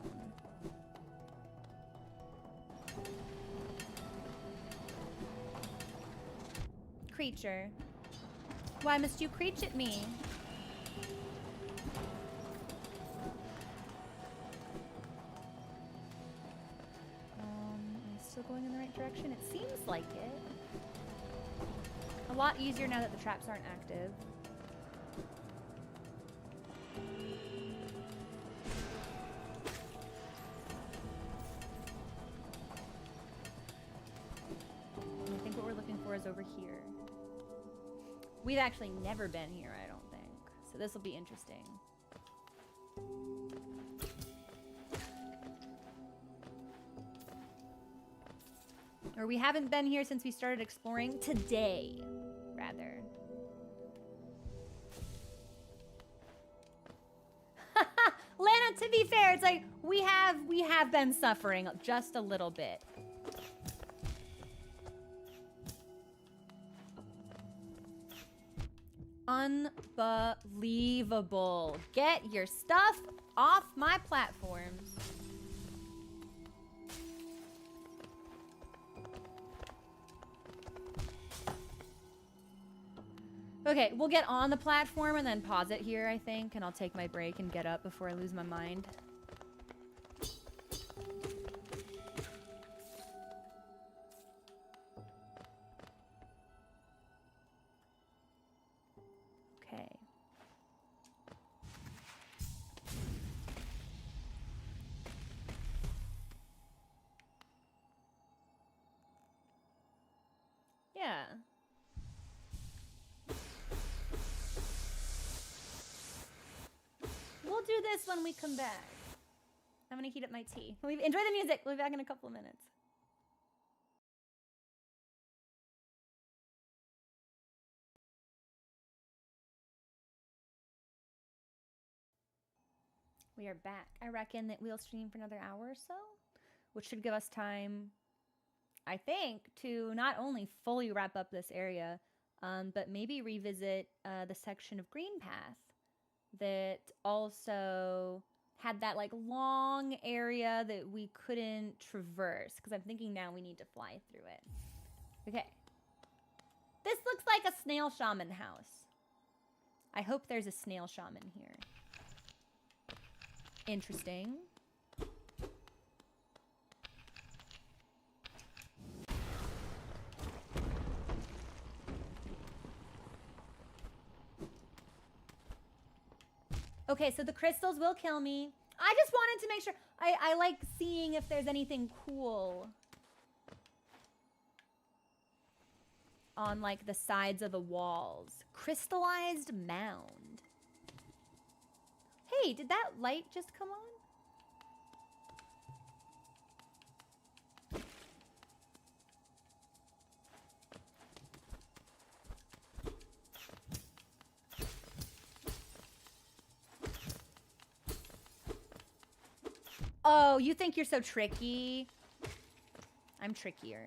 Creature. Why must you creech at me? Am I still going in the right direction? It seems like it. A lot easier now that the traps aren't active. here. We've actually never been here, I don't think. So this will be interesting. Or we haven't been here since we started exploring today, rather. Lana, to be fair, it's like we have been suffering just a little bit. Unbelievable. Get your stuff off my platforms. Okay, we'll get on the platform and then pause it here, I think, and I'll take my break and get up before I lose my mind. Okay. Yeah. We'll do this when we come back. I'm gonna heat up my tea. Enjoy the music. We'll be back in a couple of minutes. We are back. I reckon that we'll stream for another hour or so, which should give us time, I think, to not only fully wrap up this area, but maybe revisit the section of Green Path that also had that like long area that we couldn't traverse, because I'm thinking now we need to fly through it. Okay. This looks like a snail shaman house. I hope there's a snail shaman here. Interesting. Okay, so the crystals will kill me. I just wanted to make sure. I like seeing if there's anything cool on like the sides of the walls. Crystallized mound. Hey, did that light just come on? Oh, you think you're so tricky? I'm trickier.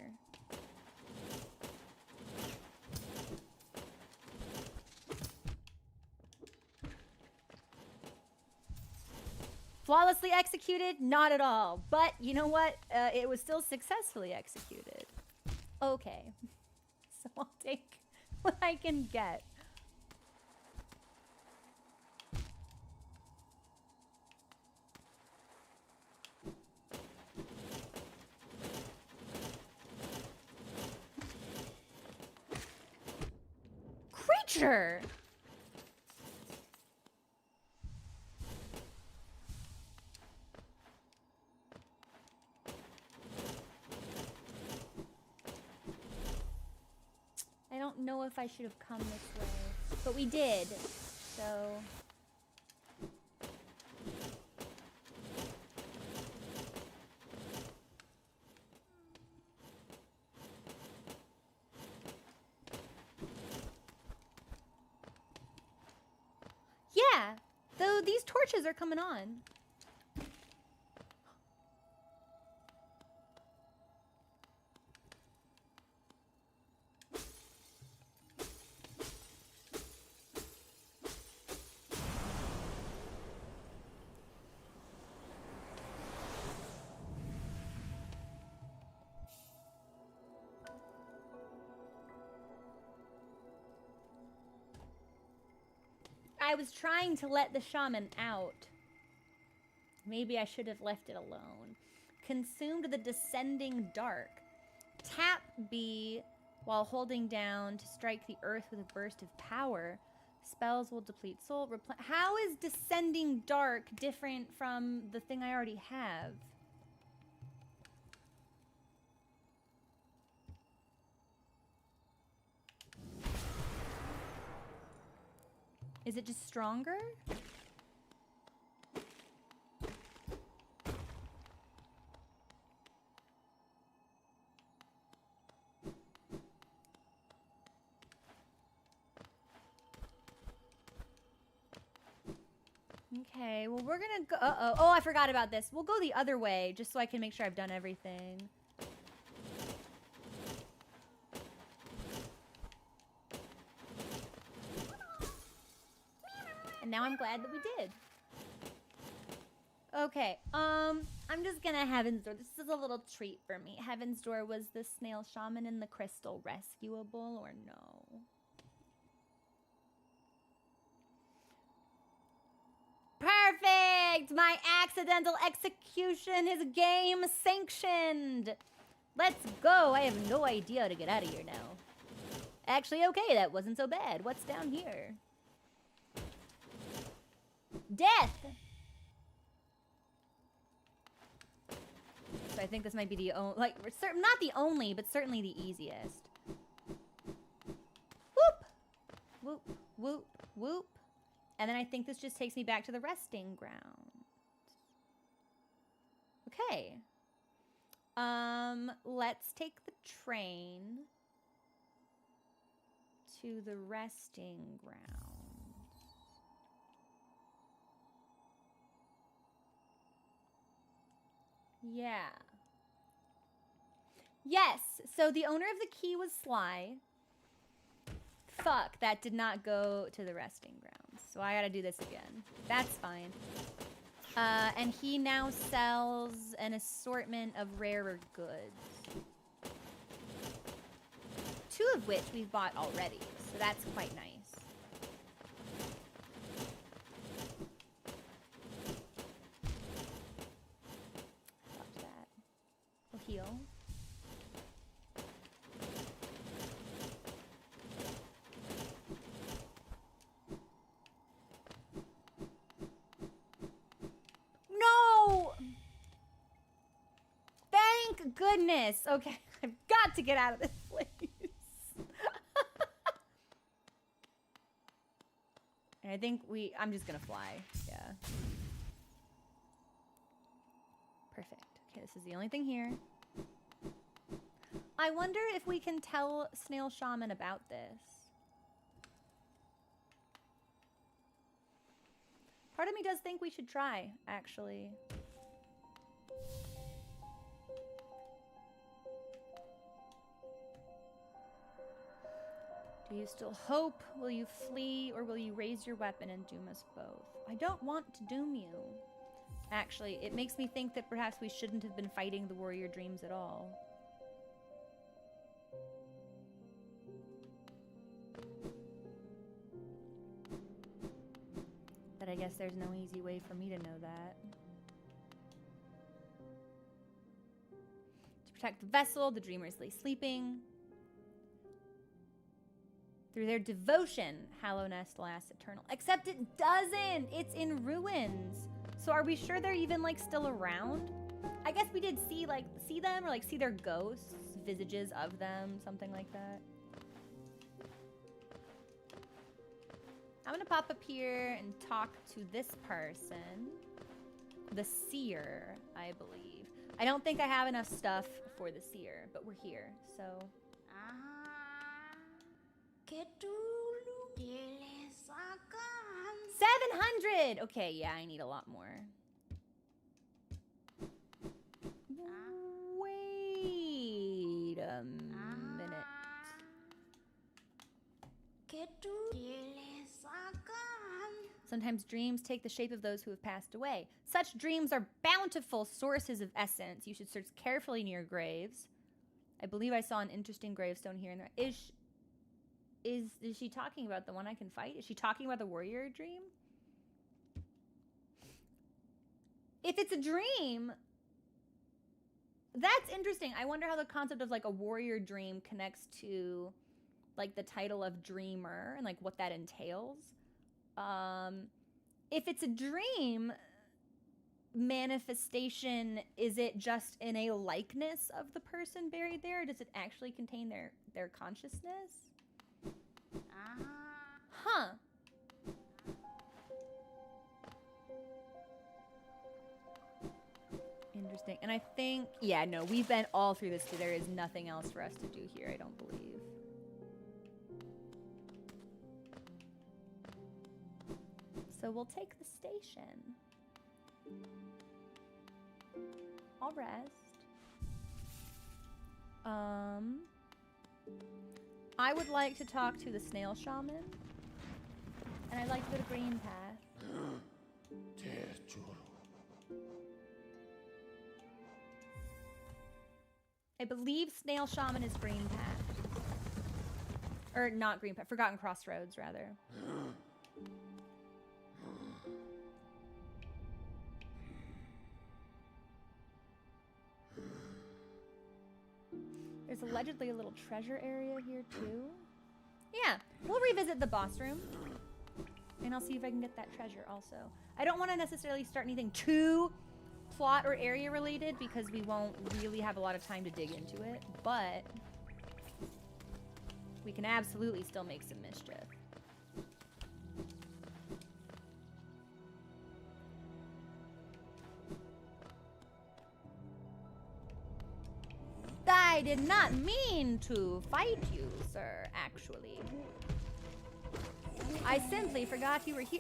Flawlessly executed? Not at all. But you know what? It was still successfully executed. Okay. So I'll take what I can get. Creature! I don't know if I should have come this way, but we did, so... Yeah, though these torches are coming on. I was trying to let the shaman out. Maybe I should have left it alone. Consumed the descending dark. Tap B while holding down to strike the earth with a burst of power. Spells will deplete soul. How is descending dark different from the thing I already have? Is it just stronger? Okay, well, we're gonna go. Uh-oh. Oh, I forgot about this. We'll go the other way just so I can make sure I've done everything. And now I'm glad that we did. Okay, I'm just gonna Heaven's Door. This is a little treat for me. Heaven's Door, was the snail shaman in the crystal rescuable or no? Perfect! My accidental execution is game sanctioned. Let's go. I have no idea how to get out of here now. Actually, okay, that wasn't so bad. What's down here? Death! So I think this might be the only, like, not the only, but certainly the easiest. Whoop! Whoop, whoop, whoop. And then I think this just takes me back to the resting ground. Okay. Let's take the train to the resting ground. Yeah. Yes, so the owner of the key was Sly. Fuck, that did not go to the resting grounds. So I gotta do this again. That's fine. And he now sells an assortment of rarer goods. 2 of which we've bought already, so that's quite nice. Watch that. We'll heal. No! Thank goodness. Okay, I've got to get out of this place. And I think I'm just gonna fly. Yeah. Perfect. Okay, this is the only thing here. I wonder if we can tell Snail Shaman about this. Part of me does think we should try, actually. Do you still hope? Will you flee, or will you raise your weapon and doom us both? I don't want to doom you. Actually, it makes me think that perhaps we shouldn't have been fighting the warrior dreams at all. But I guess there's no easy way for me to know that. To protect the vessel, the dreamers lay sleeping. Through their devotion, Hallownest lasts eternal. Except it doesn't! It's in ruins. So are we sure they're even, like, still around? I guess we did see them, or, like, see their ghosts, visages of them, something like that. I'm gonna pop up here and talk to this person. The seer, I believe. I don't think I have enough stuff for the seer, but we're here, so... 700! Okay, yeah, I need a lot more. Wait a minute. Sometimes dreams take the shape of those who have passed away. Such dreams are bountiful sources of essence. You should search carefully near graves. I believe I saw an interesting gravestone here and there. Is she talking about the one I can fight? Is she talking about the warrior dream? If it's a dream, that's interesting. I wonder how the concept of, like, a warrior dream connects to, like, the title of dreamer and, like, what that entails. If it's a dream manifestation, is it just in a likeness of the person buried there, or does it actually contain their consciousness? Huh. and I think, yeah, no, we've been all through this. There is nothing else for us to do here, I don't believe. So we'll take the station. I'll rest. I would like to talk to the snail shaman. And I'd like to go to Green Path. I believe Snail Shaman is Green Path. Or not Green Path, Forgotten Crossroads, rather. There's allegedly a little treasure area here, too. Yeah, we'll revisit the boss room. And I'll see if I can get that treasure also. I don't want to necessarily start anything too plot or area related because we won't really have a lot of time to dig into it, but we can absolutely still make some mischief. I did not mean to fight you, sir, actually. I simply forgot you were here.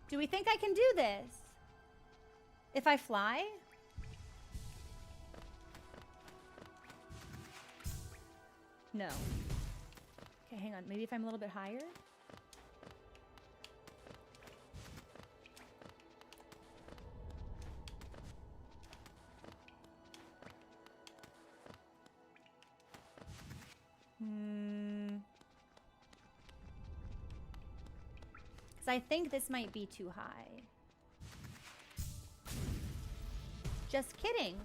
Do we think I can do this? If I fly? No. Okay, hang on. Maybe if I'm a little bit higher? Because I think this might be too high. Just kidding.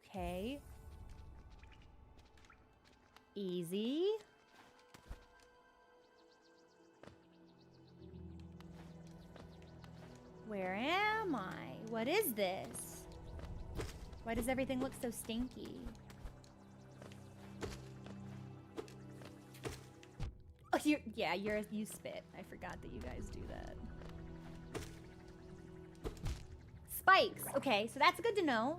Okay. Easy. Where am I? What is this? Why does everything look so stinky? Oh, you spit. I forgot that you guys do that. Spikes. Okay, so that's good to know.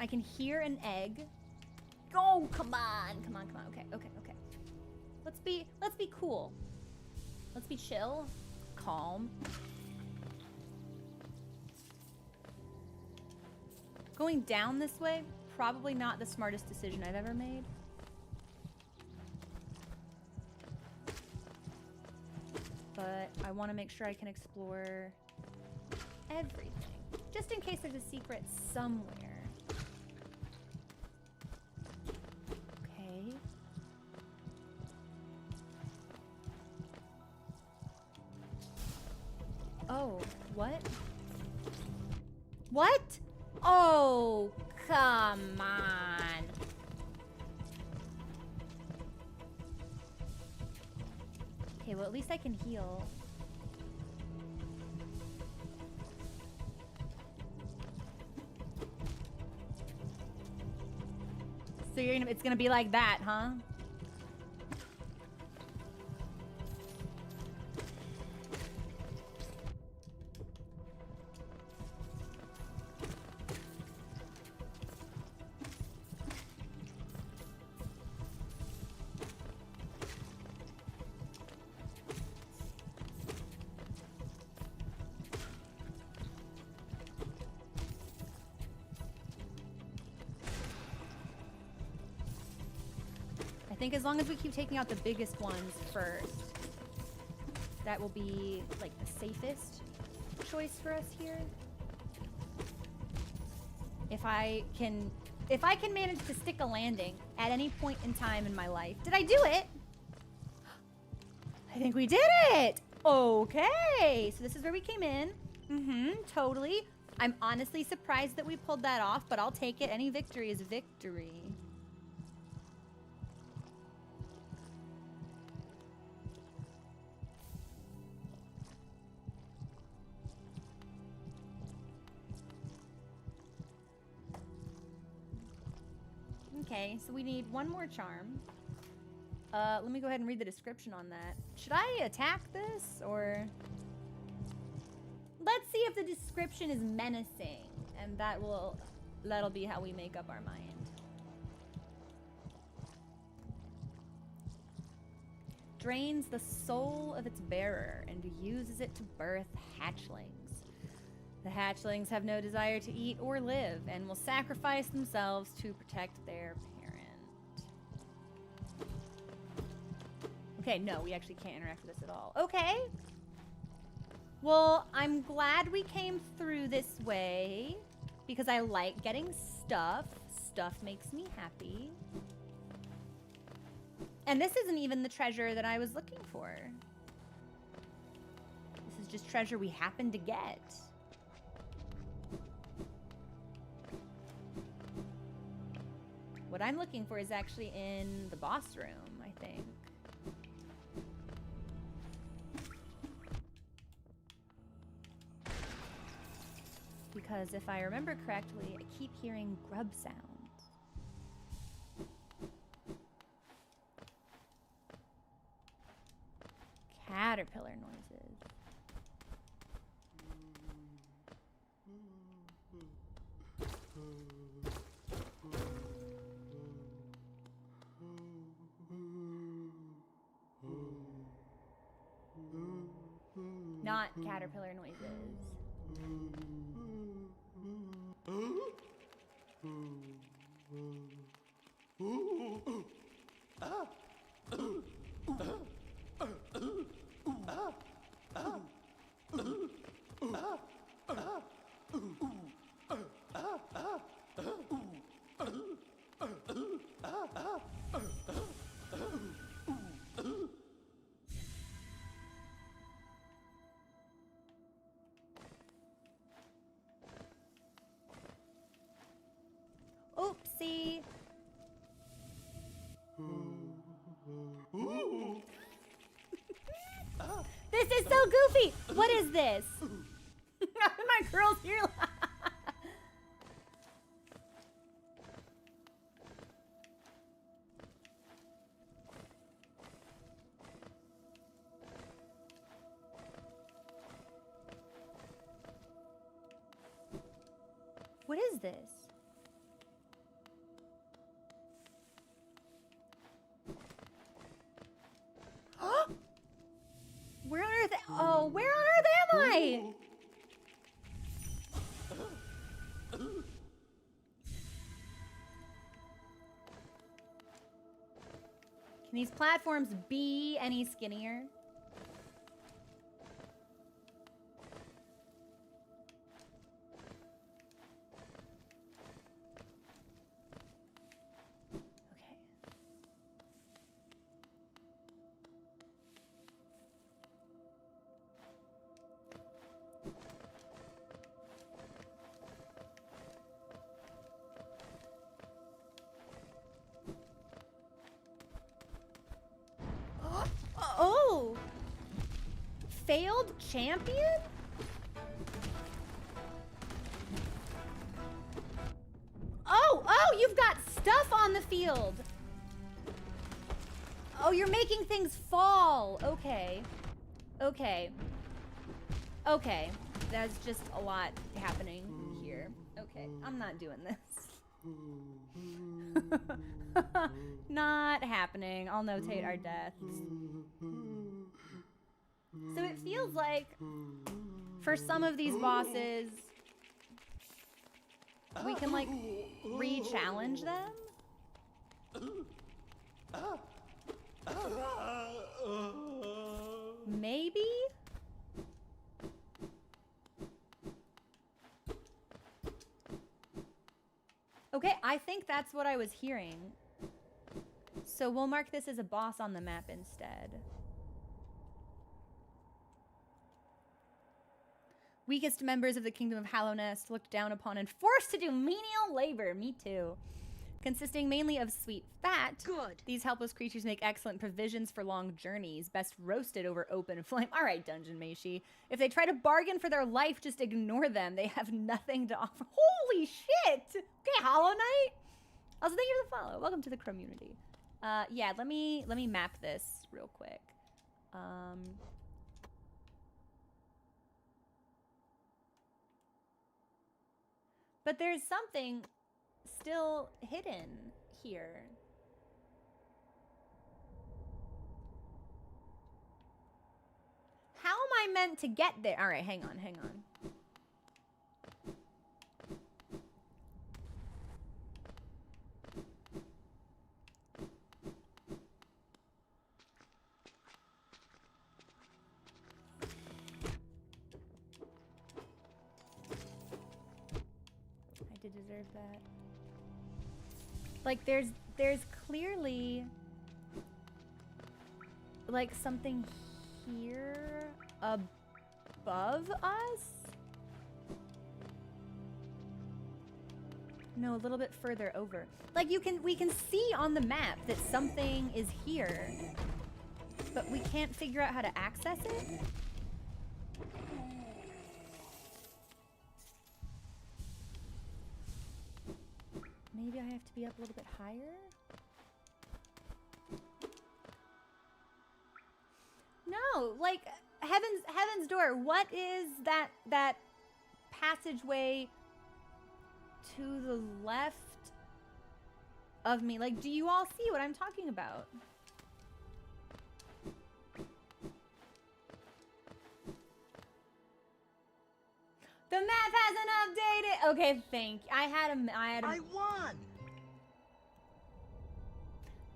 I can hear an egg. Oh, come on. Come on, come on. Okay, okay, okay. Let's be cool. Let's be chill. Calm. Going down this way, probably not the smartest decision I've ever made. But I want to make sure I can explore everything. Just in case there's a secret somewhere. Okay. Oh, what? What? Oh, come on. Okay, well, at least I can heal. So it's gonna be like that, huh? I think as long as we keep taking out the biggest ones first, that will be like the safest choice for us here. If I can If I can manage to stick a landing at any point in time in my life. Did I do it? I think we did it. Okay. So this is where we came in. Totally. I'm honestly surprised that we pulled that off, but I'll take it. Any victory is victory. Okay, so we need one more charm. Let me go ahead and read the description on that. Should I attack this, or... Let's see if the description is menacing, and that'll be how we make up our mind. Drains the soul of its bearer and uses it to birth hatchlings. The hatchlings have no desire to eat or live and will sacrifice themselves to protect their parent. Okay, no, we actually can't interact with this at all. Okay. Well, I'm glad we came through this way because I like getting stuff. Stuff makes me happy. And this isn't even the treasure that I was looking for. This is just treasure we happened to get. What I'm looking for is actually in the boss room, I think. Because if I remember correctly, I keep hearing grub sounds. Caterpillar noises. Not caterpillar noises. Oopsie. This is so goofy. What is this? My girl's here. What is this? Where on earth? Oh, where on earth am I? Can these platforms be any skinnier? Oh! Failed champion? Oh, you've got stuff on the field. Oh, you're making things fall. Okay. Okay. Okay. That's just a lot happening here. Okay, I'm not doing this. Not happening. I'll notate our deaths. So it feels like for some of these bosses, we can like re-challenge them. Maybe? Okay, I think that's what I was hearing. So we'll mark this as a boss on the map instead. Weakest members of the Kingdom of Hallownest, looked down upon and forced to do menial labor. Me too. Consisting mainly of sweet fat, Good. these helpless creatures make excellent provisions for long journeys, best roasted over open flame. All right, Dungeon Meishi. If they try to bargain for their life, just ignore them. They have nothing to offer. Holy shit! Okay, Hollow Knight. Also, thank you for the follow. Welcome to the community. Yeah, let me map this real quick. But there's something still hidden here. How am I meant to get there? All right, hang on. I did deserve that. Like, there's clearly like something here above us. No, a little bit further over. Like we can see on the map that something is here, but we can't figure out how to access it. Maybe I have to be up a little bit higher? No, like Heaven's Door. What is that passageway to the left of me? Like, do you all see what I'm talking about? The map hasn't updated. Okay, thank you. I had a won.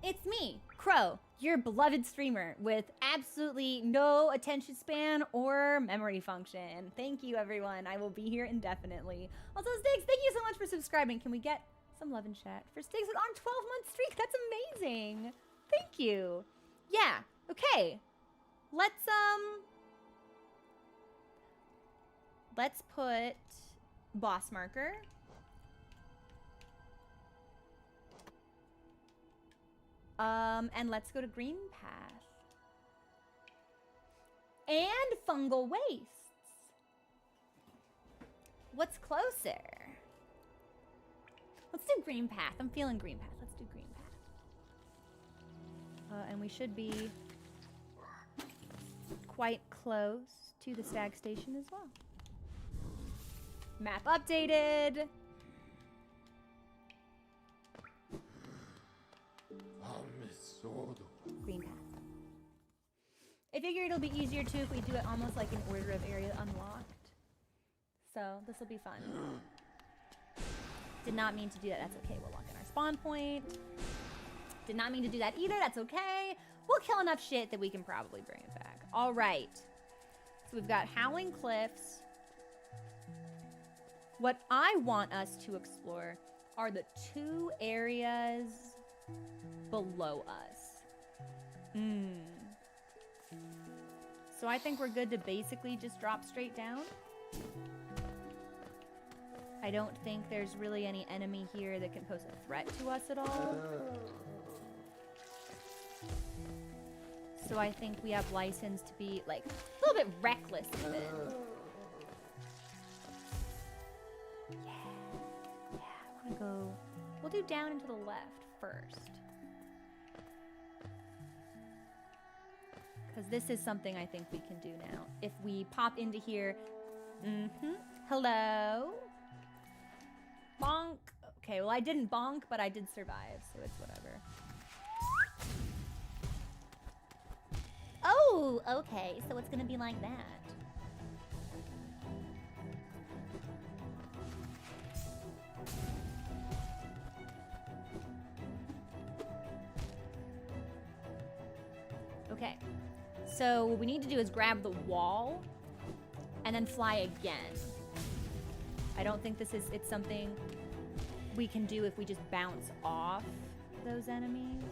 It's me, Crow, your beloved streamer with absolutely no attention span or memory function. Thank you, everyone. I will be here indefinitely. Also, Sticks, thank you so much for subscribing. Can we get some love in chat for Sticks on 12-month streak? That's amazing. Thank you. Yeah. Okay. Let's put boss marker. And let's go to green path. And fungal wastes. What's closer? Let's do green path. I'm feeling green path. Let's do green path. And we should be quite close to the stag station as well. Map updated. Green path. I figure it'll be easier too if we do it almost like in order of area unlocked. So this will be fun. Did not mean to do that. That's okay. We'll lock in our spawn point. Did not mean to do that either. That's okay. We'll kill enough shit that we can probably bring it back. All right. So we've got Howling Cliffs. What I want us to explore are the two areas below us. So I think we're good to basically just drop straight down. I don't think there's really any enemy here that can pose a threat to us at all. So I think we have license to be like a little bit reckless with it. Yeah, I wanna go, we'll do down and to the left first. Because this is something I think we can do now. If we pop into here, hello? Bonk. Okay, well I didn't bonk, but I did survive, so it's whatever. Oh, okay, so it's gonna be like that. Okay, so what we need to do is grab the wall and then fly again. I don't think it's something we can do if we just bounce off those enemies.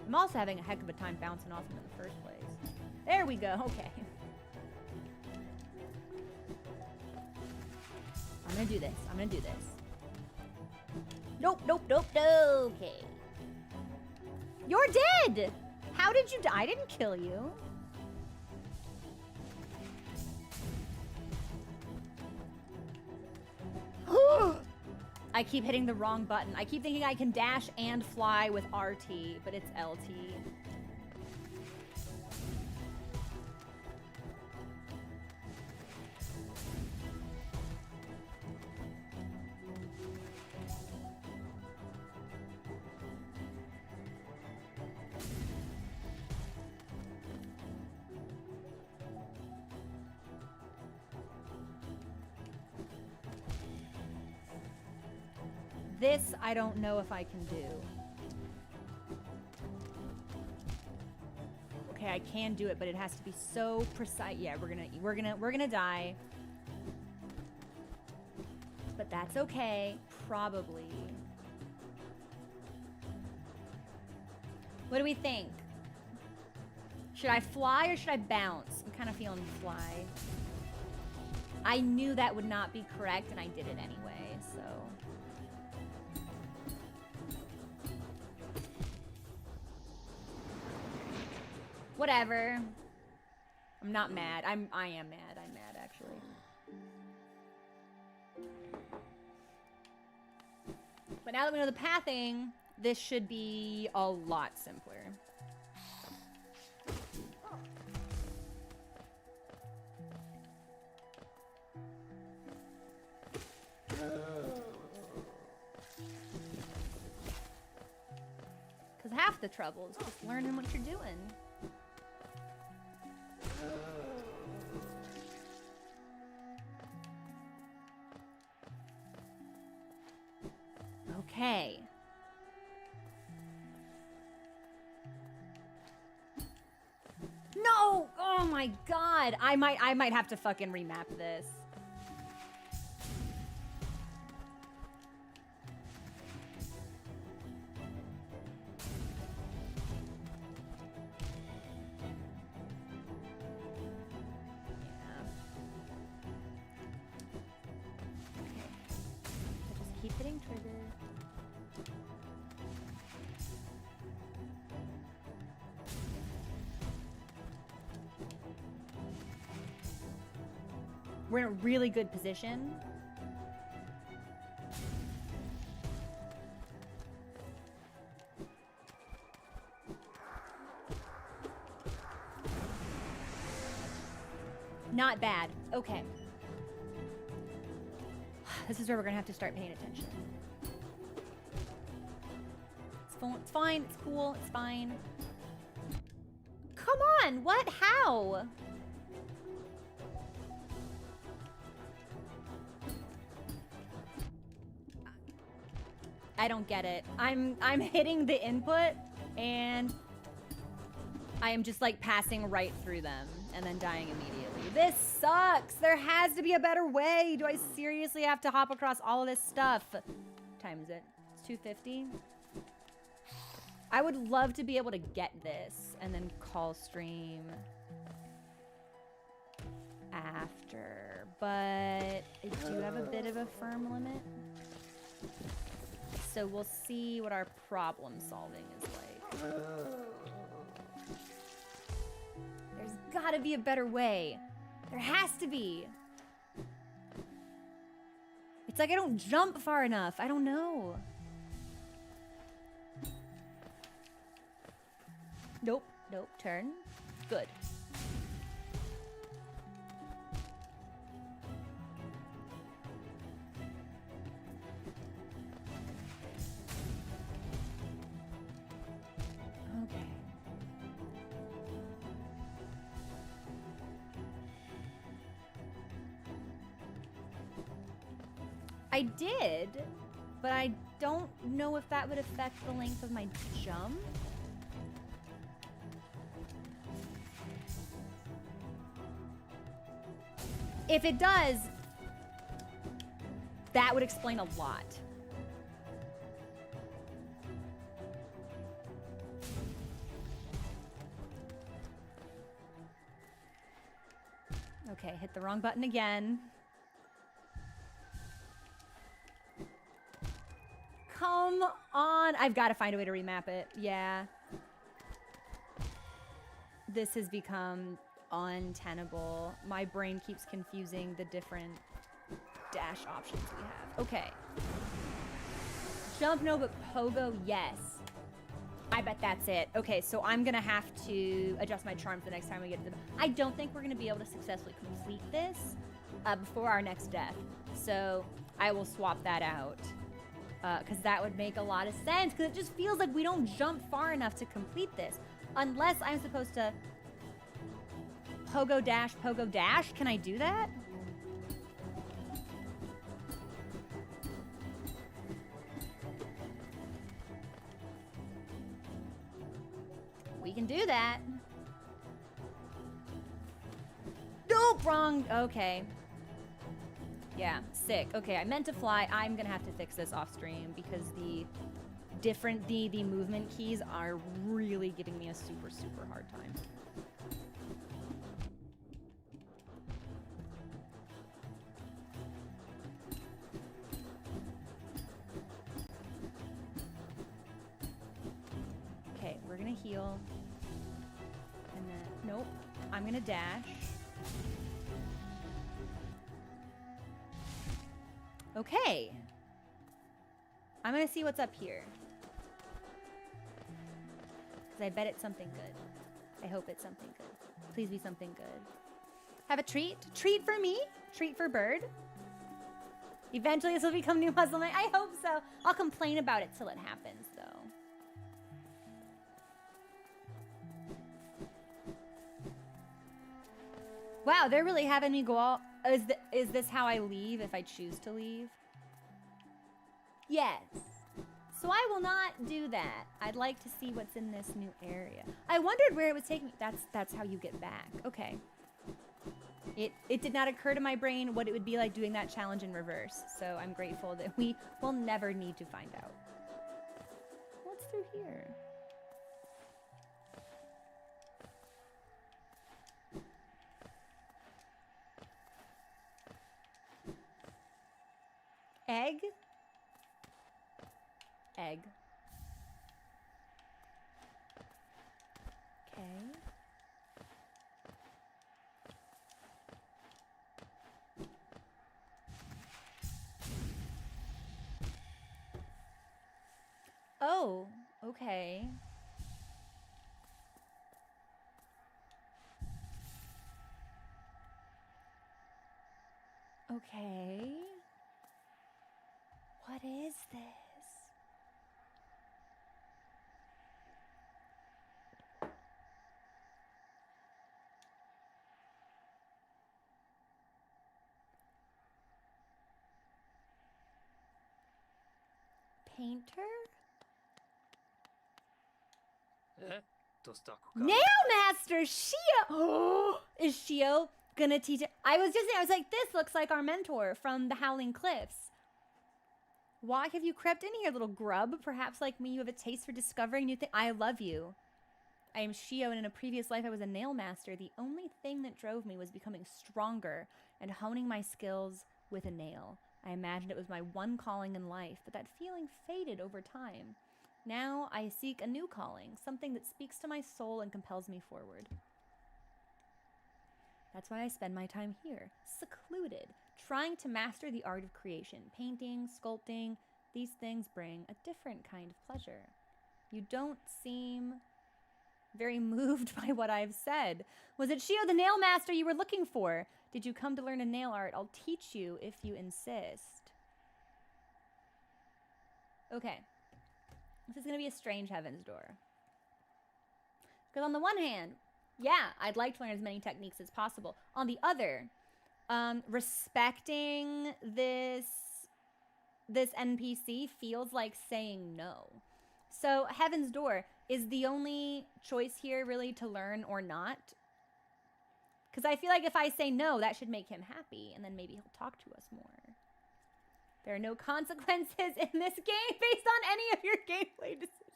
I'm also having a heck of a time bouncing off them in the first place. There we go. Okay. I'm gonna do this. I'm gonna do this. Nope, nope, nope, no. Okay. You're dead! How did you die? I didn't kill you. I keep hitting the wrong button. I keep thinking I can dash and fly with RT, but it's LT. This, I don't know if I can do. Okay, I can do it, but it has to be so precise. Yeah, we're gonna die. But that's okay, probably. What do we think? Should I fly or should I bounce? I'm kind of feeling fly. I knew that would not be correct, and I did it anyway, so. Whatever. I'm not mad. I am mad. I'm mad, actually. But now that we know the pathing, this should be a lot simpler. Because half the trouble is just learning what you're doing. Okay. No! Oh my god! I might have to fucking remap this. Keep hitting trigger. We're in a really good position. Not bad. Okay. This is where we're gonna have to start paying attention. It's fine, it's cool, it's fine. Come on, what? How? I don't get it. I'm hitting the input and I am just like passing right through them and then dying immediately. This sucks. There has to be a better way. Do I seriously have to hop across all of this stuff? What time is it? It's 2:50. I would love to be able to get this and then call stream after, but I do have a bit of a firm limit. So we'll see what our problem solving is like. There's gotta be a better way. There has to be. It's like I don't jump far enough. I don't know. Nope, nope, turn. Good. Okay. I did, but I don't know if that would affect the length of my jump. If it does, That would explain a lot. Okay, hit the wrong button again. Come on. I've got to find a way to remap it. Yeah. This has become untenable. My brain keeps confusing the different dash options we have. Okay. Jump no, but pogo, yes. I bet that's it. Okay, so I'm gonna have to adjust my charms the next time we get to the... I don't think we're gonna be able to successfully complete this before our next death. So I will swap that out. Because that would make a lot of sense. Because it just feels like we don't jump far enough to complete this. Unless I'm supposed to pogo dash. Can I do that? We can do that. Nope, wrong. Okay. Yeah, sick. Okay, I meant to fly. I'm gonna have to fix this off stream because the movement keys are really giving me a super, super hard time. Okay, we're gonna heal. And then, nope, I'm gonna dash. Okay. I'm gonna see what's up here. Because I bet it's something good. I hope it's something good. Please be something good. Have a treat? Treat for me? Treat for Bird? Eventually this will become new Puzzle Night. I hope so. I'll complain about it till it happens, though. Wow, they're really having me go all... Is this how I leave if I choose to leave? Yes. So I will not do that. I'd like to see what's in this new area. I wondered where it was taking me. That's how you get back. Okay. It did not occur to my brain what it would be like doing that challenge in reverse. So I'm grateful that we will never need to find out. What's through here? Egg? Egg. Okay. Oh, okay. Okay. What is this? Painter? えどうしたこか Nail Master Shio! Is Shio gonna teach it? I was like, this looks like our mentor from the Howling Cliffs. Why have you crept in here, little grub? Perhaps like me, you have a taste for discovering new things. I love you. I am Shio, and in a previous life, I was a nail master. The only thing that drove me was becoming stronger and honing my skills with a nail. I imagined it was my one calling in life, but that feeling faded over time. Now I seek a new calling, something that speaks to my soul and compels me forward. That's why I spend my time here, secluded, trying to master the art of creation. Painting, sculpting, these things bring a different kind of pleasure. You don't seem very moved by what I've said. Was it Shio the nail master you were looking for? Did you come to learn a nail art? I'll teach you if you insist. Okay. This is going to be a strange Heaven's Door. Because on the one hand, yeah, I'd like to learn as many techniques as possible. On the other, respecting this NPC feels like saying no. So Heaven's Door is the only choice here really to learn or not. Because I feel like if I say no, that should make him happy, and then maybe he'll talk to us more. There are no consequences in this game based on any of your gameplay decisions.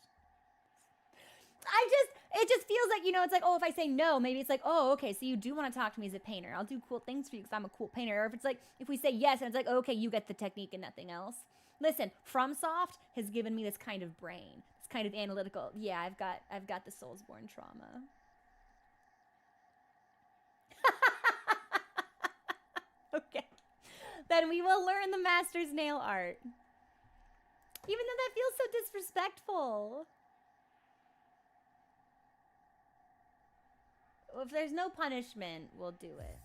It just feels like, you know, it's like, oh, if I say no, maybe it's like, oh, okay, so you do want to talk to me as a painter. I'll do cool things for you because I'm a cool painter. Or if it's like, if we say yes, and it's like, okay, you get the technique and nothing else. Listen, FromSoft has given me this kind of brain, this kind of analytical. Yeah, I've got the Soulsborne trauma. Okay. Then we will learn the master's nail art. Even though that feels so disrespectful. If there's no punishment, we'll do it.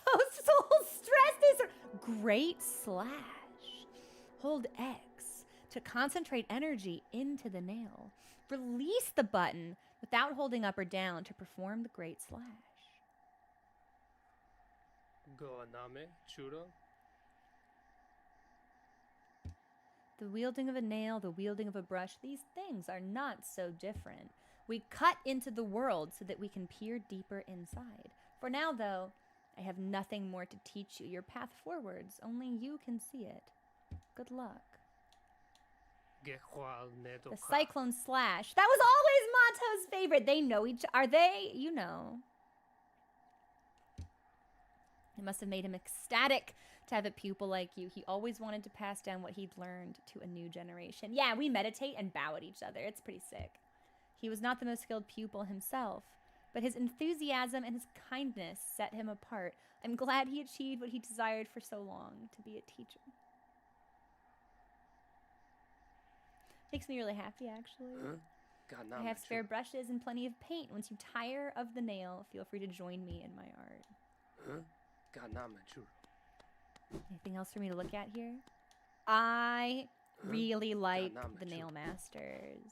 Post-soul stress disorder. Great slash. Hold X to concentrate energy into the nail. Release the button without holding up or down to perform the great slash. Goaname churo. The wielding of a nail, the wielding of a brush, these things are not so different. We cut into the world so that we can peer deeper inside. For now, though, I have nothing more to teach you. Your path forwards, only you can see it. Good luck. The Cyclone Slash. That was always Mato's favorite. They know each other. Are they? You know. It must have made him ecstatic to have a pupil like you. He always wanted to pass down what he'd learned to a new generation. Yeah, we meditate and bow at each other. It's pretty sick. He was not the most skilled pupil himself, but his enthusiasm and his kindness set him apart. I'm glad he achieved what he desired for so long, to be a teacher. Makes me really happy, actually. I have spare brushes and plenty of paint. Once you tire of the nail, feel free to join me in my art. Anything else for me to look at here? I really like the Nail Masters.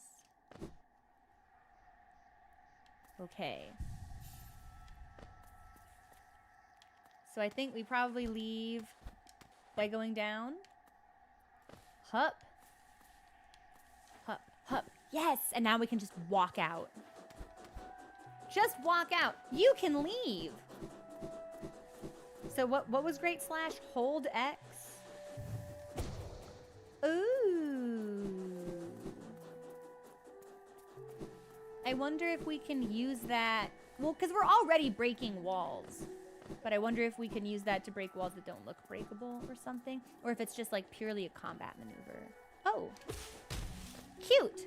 Okay. So I think we probably leave by going down. Hup. Hup. Hup. Yes! And now we can just walk out. Just walk out. You can leave. So what was Great Slash? Hold X. Ooh. I wonder if we can use that. Well, because we're already breaking walls. But I wonder if we can use that to break walls that don't look breakable or something. Or if it's just like purely a combat maneuver. Oh. Cute.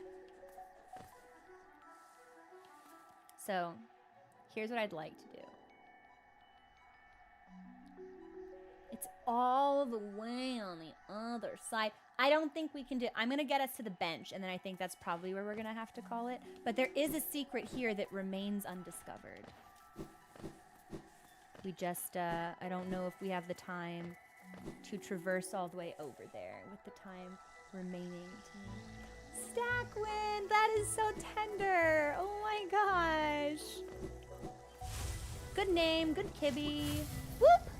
So, here's what I'd like to do. It's all the way on the other side. I don't think we can do... I'm going to get us to the bench, and then I think that's probably where we're going to have to call it. But there is a secret here that remains undiscovered. We just... I don't know if we have the time to traverse all the way over there with the time remaining to me. Stackwind! That is so tender! Oh my gosh! Good name, good kibby. Whoop!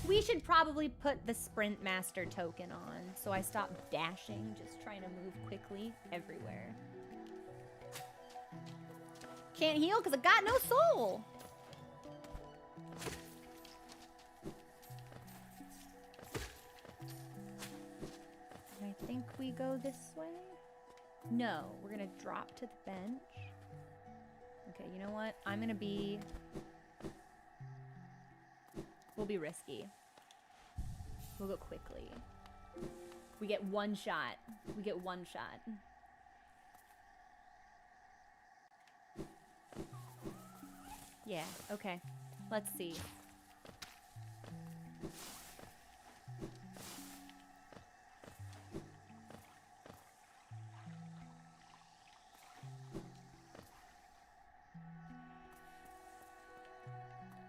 We should probably put the Sprint Master token on, so I stop dashing, just trying to move quickly everywhere. Can't heal because I got no soul! And I think we go this way? No, we're gonna drop to the bench. Okay, you know what? I'm gonna be... We'll be risky. We'll go quickly. We get one shot. We get one shot. Yeah, okay. Let's see.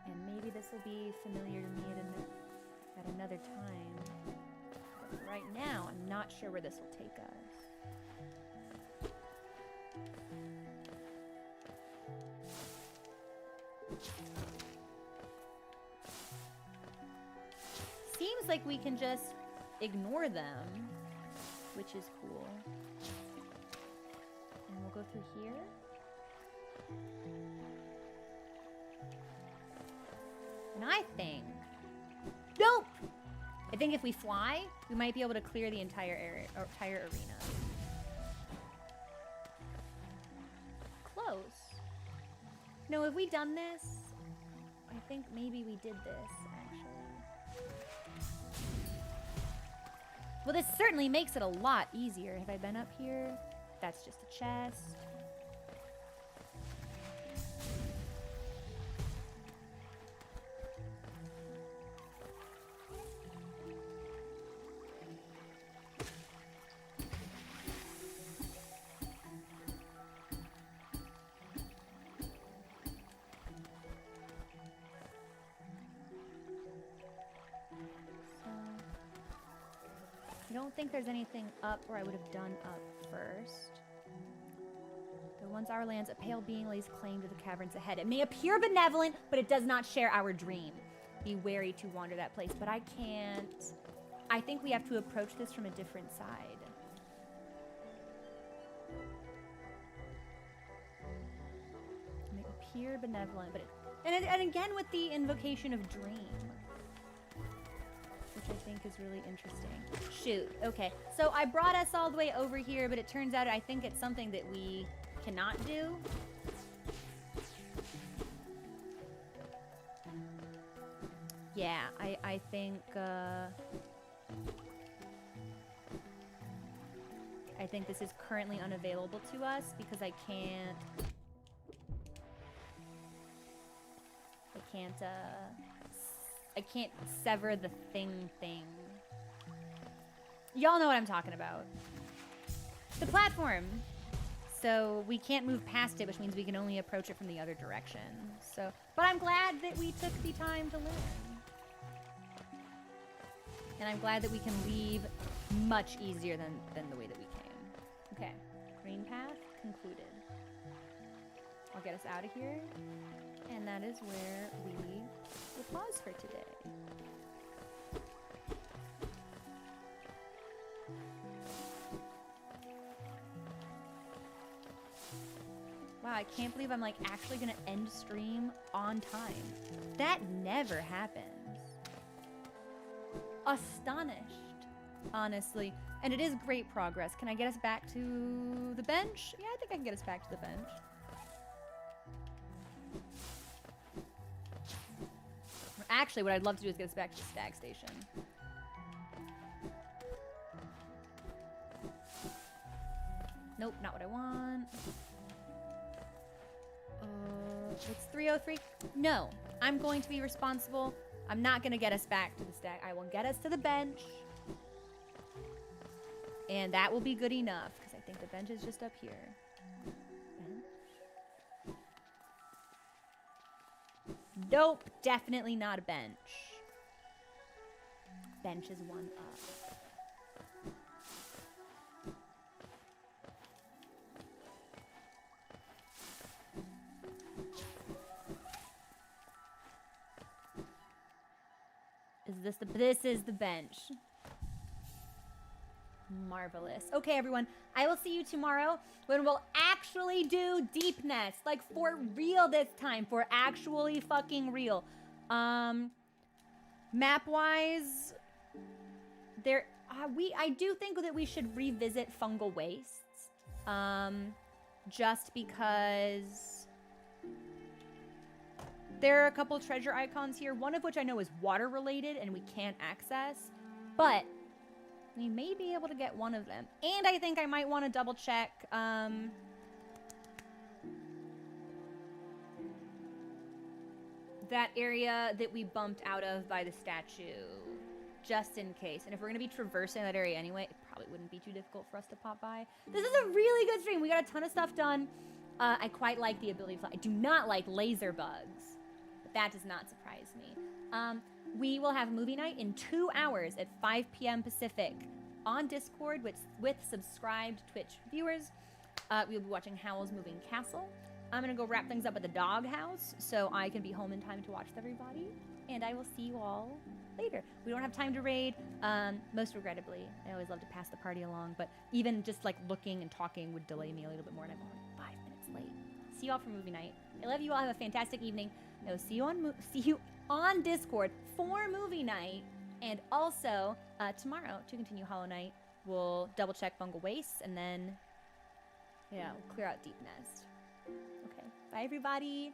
And maybe this will be familiar to me at another time. But right now, I'm not sure where this will take us. seems like we can just ignore them, which is cool. And we'll go through here. And I think... Nope! I think if we fly, we might be able to clear the entire area, or entire arena. Close. No, have we done this? I think maybe we did this, actually. Well, this certainly makes it a lot easier. Have I been up here? That's just a chest. I don't think there's anything up where I would have done up first. Though once our lands, a pale being lays claim to the caverns ahead. It may appear benevolent, but it does not share our dream. Be wary to wander that place, but I can't. I think we have to approach this from a different side. It may appear benevolent, but and again with the invocation of dream. Which I think is really interesting. Shoot, okay. So I brought us all the way over here, but it turns out I think it's something that we cannot do. Yeah, I think this is currently unavailable to us because I can't sever the thing. Y'all know what I'm talking about. The platform. So we can't move past it, which means we can only approach it from the other direction. So, but I'm glad that we took the time to learn. And I'm glad that we can leave much easier than the way that we came. Okay, green path concluded. I'll get us out of here. And that is where we will pause for today. Wow, I can't believe I'm like actually gonna end stream on time. That never happens. Astonished, honestly. And it is great progress. Can I get us back to the bench? Yeah, I think I can get us back to the bench. Actually, what I'd love to do is get us back to the stag station. Nope, not what I want. It's 3:03. No, I'm going to be responsible. I'm not going to get us back to the stag. I will get us to the bench. And that will be good enough, because I think the bench is just up here. Bench? Nope, definitely not a bench. Bench is one up. This is the bench. Marvelous. Okay, everyone. I will see you tomorrow when we'll actually do Deep Nest. Like, for real this time. For actually fucking real. Map-wise, I do think that we should revisit Fungal Wastes. Just because there are a couple treasure icons here, one of which I know is water related and we can't access, but we may be able to get one of them. And I think I might want to double check that area that we bumped out of by the statue, just in case. And if we're going to be traversing that area anyway, it probably wouldn't be too difficult for us to pop by. This is a really good stream. We got a ton of stuff done. I quite like the ability to fly. I do not like laser bugs. That does not surprise me. We will have movie night in 2 hours at 5 p.m. Pacific on Discord with subscribed Twitch viewers. We will be watching Howl's Moving Castle. I'm going to go wrap things up at the doghouse so I can be home in time to watch with everybody. and I will see you all later. We don't have time to raid, most regrettably. I always love to pass the party along, but even just like looking and talking would delay me a little bit more, and I'm only 5 minutes late. See you all for movie night. I love you all. Have a fantastic evening. I will see you on Discord for movie night, and also tomorrow to continue Hollow Knight. We'll double check Bungle Wastes, and then we'll clear out Deep Nest. Okay, bye everybody.